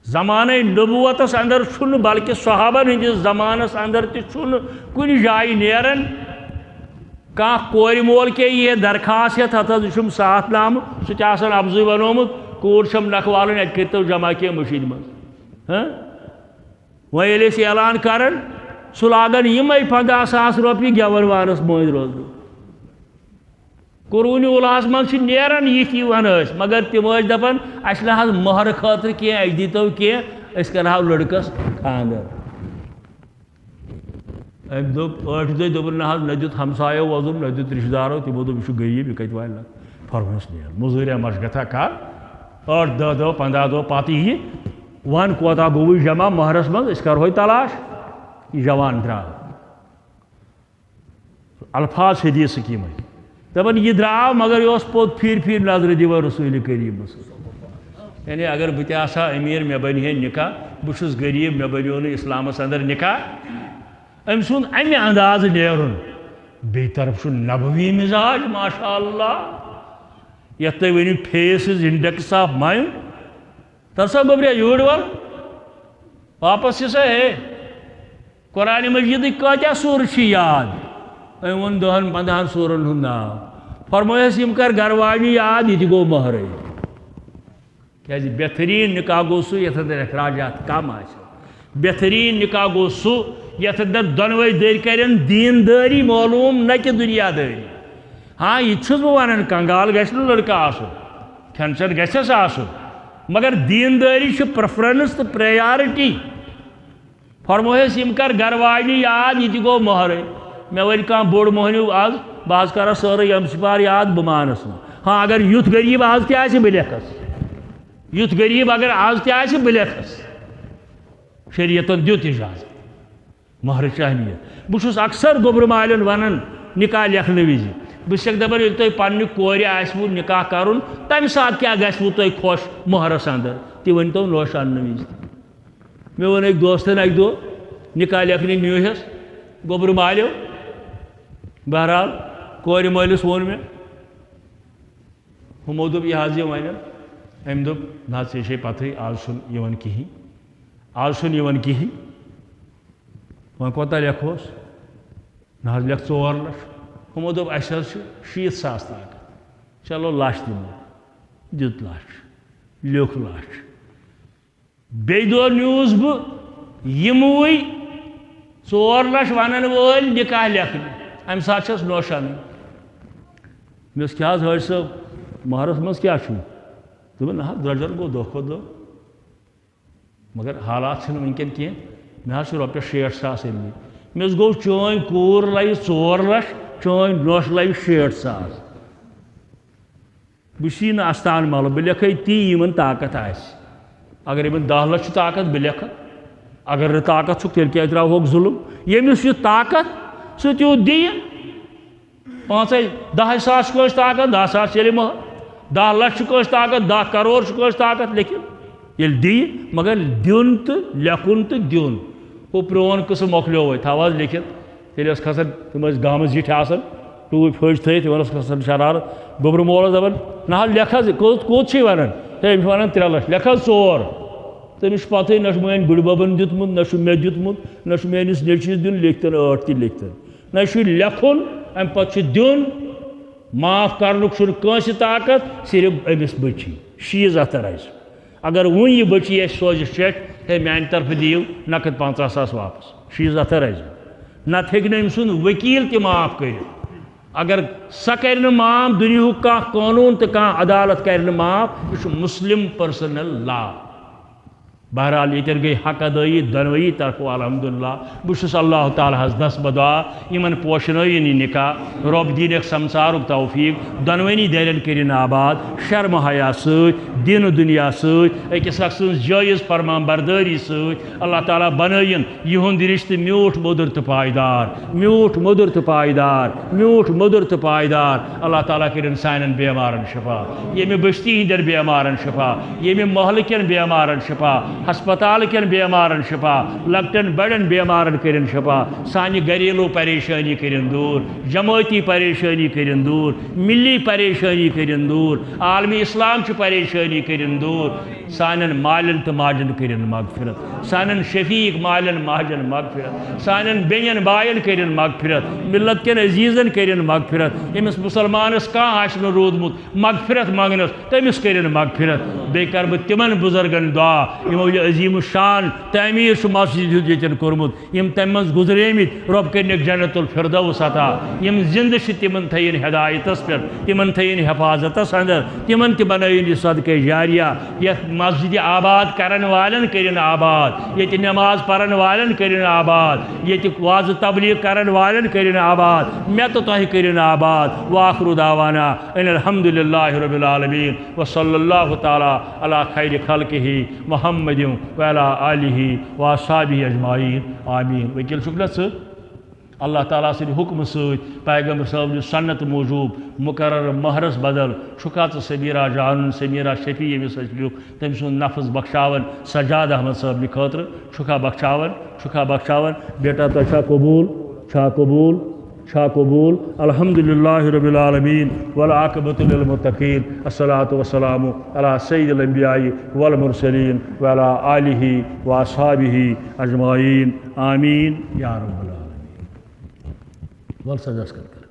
A: زمانہ نبوتس اندر چھُنہٕ بلکہ صحابن ہندس زمانس اندر تہِ چھُنہٕ کُنہِ جایہِ نیران کانٛہہ کورِ مول کے یہ درخواست ہیتھ ہتھ حظ چھُم ساتھ نامہٕ سُہ تہِ آسان افضٕے بنومُت کوٗر چھم نکھٕ والٕنۍ اَتہِ کٔرۍتو جمع کینٛہہ مٔشیٖد منٛز وۄنۍ ییٚلہِ أسۍ اعلان کران سُہ لاگان یِمے 50,000 رۄپیہِ گٮ۪ون وانس مٲنٛزِ رٲژ دۄہ قرونِ اُلہس منٛز چھِ نیران یِتھۍ یِوان ٲسۍ مگر تِم ٲسۍ دپان اَسہِ نہ حظ مہرٕ خٲطرٕ کینٛہہ اَسہِ دیٖتو کینٛہہ أسۍ کرہاو لڑکس خانٛدر أمۍ دوٚپ ٲٹھِ دۄہہِ دوٚپُن نہ حظ نہ دیُت ہمسایو وۄزُم نہ دیُت رشتہٕ دارو تِمو دوٚپ یہِ چھُ غریٖب یہِ کتہِ والہِ لگ فرمویس نیر موٚزوٗریا ما چھِ گژھان کر 8 10 دۄہ 15 دۄہ پتہٕ یِیہِ وَن کوتاہ گوٚوُے جمع مہرس منٛز أسۍ کرہوے تلاش یہِ جوان درٛاو الفاظ حدیثٕکۍ یِمے دپان یہ درٛاو مگر یہ اوس پوٚت پھِرِ پھِرِ نظرِ دِوان رسول کریٖمس یعنی اگر بہٕ تہِ آسہٕ ہا أمیٖر مےٚ بنہِ ہے نکاح بہٕ چھُس غریٖب مےٚ بنیو نہٕ اسلامس اندر نکاح أمۍ سُنٛد امہِ اندازٕ نیرُن بیٚیہِ طرف چھُ نبوی مزاج ماشاء اللہ یتھ تُہۍ ؤنِو فیسز انڈیکس آف مایِنڈ تر سا گوٚبریا یوٗرۍ وَل واپس یہِ سا ہے قرآنِ مجیٖدٕکۍ کۭتیاہ سوٗرٕ چھِ یاد أمۍ ووٚن 10-15 سوٗرن ہُنٛد ناو فرمٲیس یِم کر گرٕ واجنہِ یاد یہِ تہِ گوٚو مہرٲے کیازِ بہترین نکاح گو سُہ یتھ اندر اخراجات کم آسہِ بہترین نکاح گو سُہ یتھ اندر دۄنوَے دٔرۍ کرن دیندٲری معلوم نہ کہ دنیا دٲری ہاں یہ چھُس بہٕ ونان کنگال گژھِ نہٕ لڑکہٕ آسُن کھٮ۪ن چٮ۪ن گژھٮ۪س آسُن مگر دیندٲری چھِ پریفرنس تہٕ پریارٹی فرمویس یم کر گھر واجنہِ یاد یہ تہِ گوٚو مہرٕنۍ مےٚ ؤنۍ کانٛہہ بوٚڑ مٔہنیوٗ آز بہٕ حظ کرٕ سٲرٕے یمسپار یاد بہٕ مانس نہٕ ہاں اگر یُتھ غریٖب آز تہِ آسہِ بہٕ لیکھس یُتھ غریٖب اگر آز تہِ آسہِ بہٕ لیکھس شریعتن دیُت اجازت مہرٕچ اہمیت بہٕ چھُس اکثر گوٚبرٕ مالٮ۪ن ونان نکاح لیکھنہٕ وِزِ بہٕ چھُسکھ دپان ییٚلہِ تۄہہِ پننہِ کورِ آسوٕ نکاح کرُن تمہِ ساتہٕ کیٛاہ گژھوٕ تۄہہِ خۄش مہرس اندر تہِ ؤنۍتو نوٚش اننہٕ وِزِ مےٚ ووٚن أکۍ دوستن اکہِ دۄہ نکاح لیکھنہِ نیوٗہس گوٚبرٕ مالیو بہرحال کورِ مٲلِس ووٚن مےٚ ہُمو دوٚپ یہِ حظ یہِ وَنن أمۍ دوٚپ نہ حظ ژےٚ چھے پتہٕے آز چھُنہٕ یِوان کِہیٖنۍ آز چھُنہٕ یِوان کِہیٖنۍ وۄنۍ کوتاہ لیکھوس نہ حظ لیکھ 4 لچھ ہُمو دوٚپ اَسہِ حظ چھُ 60,000 طاقت چلو لچھ دِمو دیُت لچھ لیوٚکھ لچھ بیٚیہِ دۄہ نیوٗس بہٕ یِموٕے 4 لچھ ونن وٲلۍ نکاح لیکھنہِ امہِ ساتہٕ چھس نوٚش انٕنۍ مےٚ اوس کیٛاہ حظ حٲج صٲب مہرس منٛز کیٛاہ چھُو دوٚپُن نہ حظ درٛوجر گوٚو دۄہ کھۄتہٕ دۄہ مگر حالات چھِنہٕ وٕنکٮ۪ن کینٛہہ مےٚ حظ چھُ رۄپیس 60,000 أنمٕتۍ مےٚ اوس گوٚو چٲنۍ کوٗر لَوِ 4 لچھ چٲنۍ نوٚش لَوِ 60,000 بہٕ چھُسی نہٕ استان ملہٕ بہٕ لیکھے تی یِمن طاقت آسہِ اگر یِمن 10 لچھ چھُ طاقت بہٕ لیکھٕ اگر نہٕ طاقت چھُکھ تیٚلہِ کیٛازِ ترٛاوہوکھ ظُلم ییٚمِس چھُ طاقت سُہ تیوٗت دِیہِ 10 ساس چھُ کٲنٛسہِ طاقت 10 ساس چلہِ مہر 10 لچھ چھُ کٲنٛسہِ طاقت 10 کرور چھُ کٲنٛسہِ طاقت لیکھِتھ ییٚلہِ دِیہِ مگر دیُن تہٕ لیکھُن تہٕ دیُن ہُہ پرٛون قٕصہٕ مۄکلیو وۄنۍ تھاو حظ لیکھِتھ تیٚلہِ ٲس کھسان تِم ٲسۍ گامہٕ زِٹھۍ آسان ٹوٗپۍ پھٔج تھٲیِتھ تِمن اوس کھسان شرارت گوٚبرٕ مول اوس دپان نہ حظ لیکھ حظ کوٚت چھُے ونان ہے أمِس چھِ ونان 3 لچھ لیکھ حظ 4 تٔمِس چھُ پتہٕے نہ چھُ میٛانہِ بٕڈِببن دیُتمُت نہ چھُ مےٚ دیُتمُت نہ چھُ میٛٲنِس نیٚچوِس دیُن لیکھتن 8 تہِ لیکھتن نہ چھُ لیکھُن امہِ پتہٕ چھُ دیُن معاف کرنُک چھُنہٕ کٲنٛسہِ طاقت صرف أمِس بٔچی شیٖز اتھٕ رزِ اگر وۄنۍ یہِ بٔچی اَسہِ سوزِ چٮ۪ٹھ ہے میٛانہِ طرفہٕ دِیِو نقد 50,000 واپس شیٖز اتھٕ رزِ نتہٕ ہیٚکہِ نہٕ أمۍ سُنٛد ؤکیٖل تہِ معاف کٔرِتھ اگر سۄ کرِ نہٕ معاف دُنیہُک کانٛہہ قونوٗن تہٕ کانٛہہ عدالت کرِ نہٕ معاف یہِ چھُ مُسلِم پٔرسنل لا بہرحال ییٚتٮ۪ن گٔے حق ادٲیی دۄنوٕیی طرفو الحمدللہ بہٕ چھُس اللہ تعالیٰ ہس دس بدعا یِمن پوشنٲیِن یہِ نکاح رۄب دیٖنکھ سمسارُک توفیٖق دۄنوٕنی دٮ۪رٮ۪ن کٔرِن آباد شرمہٕ حیا سۭتۍ دیٖنہٕ دُنیا سۭتۍ أکِس اکھ سٕنٛز جٲیز فرمان بردٲری سۭتۍ اللہ تعالیٰ بنٲیِن یِہُنٛد رِشتہٕ میوٗٹھ موٚدُر تہٕ پایدار میوٗٹھ موٚدُر تہٕ پایدار میوٗٹھ موٚدُر تہٕ پایدار اللہ تعالیٰ کٔرِن سانٮ۪ن بٮ۪مارن شفا ییٚمہِ بٔستی ہِنٛدٮ۪ن بٮ۪مارن شفا ییٚمہِ محلہٕ کٮ۪ن بٮ۪مارن شفا ہسپتال کٮ۪ن بٮ۪مارن شفا لۄکٹٮ۪ن بڑٮ۪ن بٮ۪مارن کٔرِن شفا سانہِ گریلوٗ پریشٲنی کٔرِن دوٗر جمٲعتی پریشٲنی کٔرِن دوٗر ملی پریشٲنی کٔرِن دوٗر عالمی اسلامچہِ پریشٲنی کٔرِن دوٗر سانٮ۪ن مالٮ۪ن تہٕ ماجن کٔرِن مغفرت سانٮ۪ن شفیٖق مالٮ۪ن ماجن مغفرت سانٮ۪ن بیٚنٮ۪ن بایَن کٔرِن مغفرت ملت کٮ۪ن عزیٖزن کٔرِن مغفرت ییٚمِس مُسلمانس کانٛہہ آسہِ نہٕ روٗدمُت مغفرت منٛگنس تٔمِس کٔرِن مغفرت بیٚیہِ کرٕ بہٕ تِمن بُزرگن دعا یِمو یہِ عظیٖم الشان تعمیٖر چھُ مسجد ہُنٛد ییٚتٮ۪ن کوٚرمُت یِم تمہِ منٛز گُزریمٕتۍ رۄب کٔرنٕکھ جنت الفردوس عطا یِم زِندٕ چھِ تِمن تھٲیِن ہدایتس پٮ۪ٹھ تِمن تھٲیِن حفاظتس اندر تِمن تہِ بنٲیِن یہِ صدقے جاریہ یتھ مسجد آباد کرن والٮ۪ن کٔرِن آباد ییٚتہِ نٮ۪ماز پرن والٮ۪ن کٔرِن آباد ییٚتہِ وعظ تبلیٖغ کرن والٮ۪ن کٔرِن آباد مےٚ تہٕ تۄہہِ کٔرِن آباد وآخرُ دعوانا ان الحمدُللہ رب العالمین وصلی اللہ تعالیٰ علی خیر خلقہ محمد وعلی آلہ واصحابہ اجمعین آمین وکیل چھُکھ نا ژٕ اللہ تعالیٰ سٕنٛدِ حُکمہٕ سۭتۍ پیغمبر صٲبنہِ سنت موٗجوٗب مقرر مہرس بدل چھُکھا ژٕ سمیٖرا جانُن سمیٖرا شفیع ییٚمِس اَسہِ لیوٚکھ تٔمۍ سُنٛد نفظ بخشاوان سجاد احمد صٲبنہِ خٲطرٕ چھُکھا بخشاوان بیٹا تۄہہِ چھا قبوٗل چھا قبوٗل الحمدللہ رب العالمین والعاقبۃ للمتقین الصلاۃ والسلام علی سید الانبیاء والمرسلین وعلی آلہ واصحابہ اجمعین آمین یا رب العالمین ول سجاس کر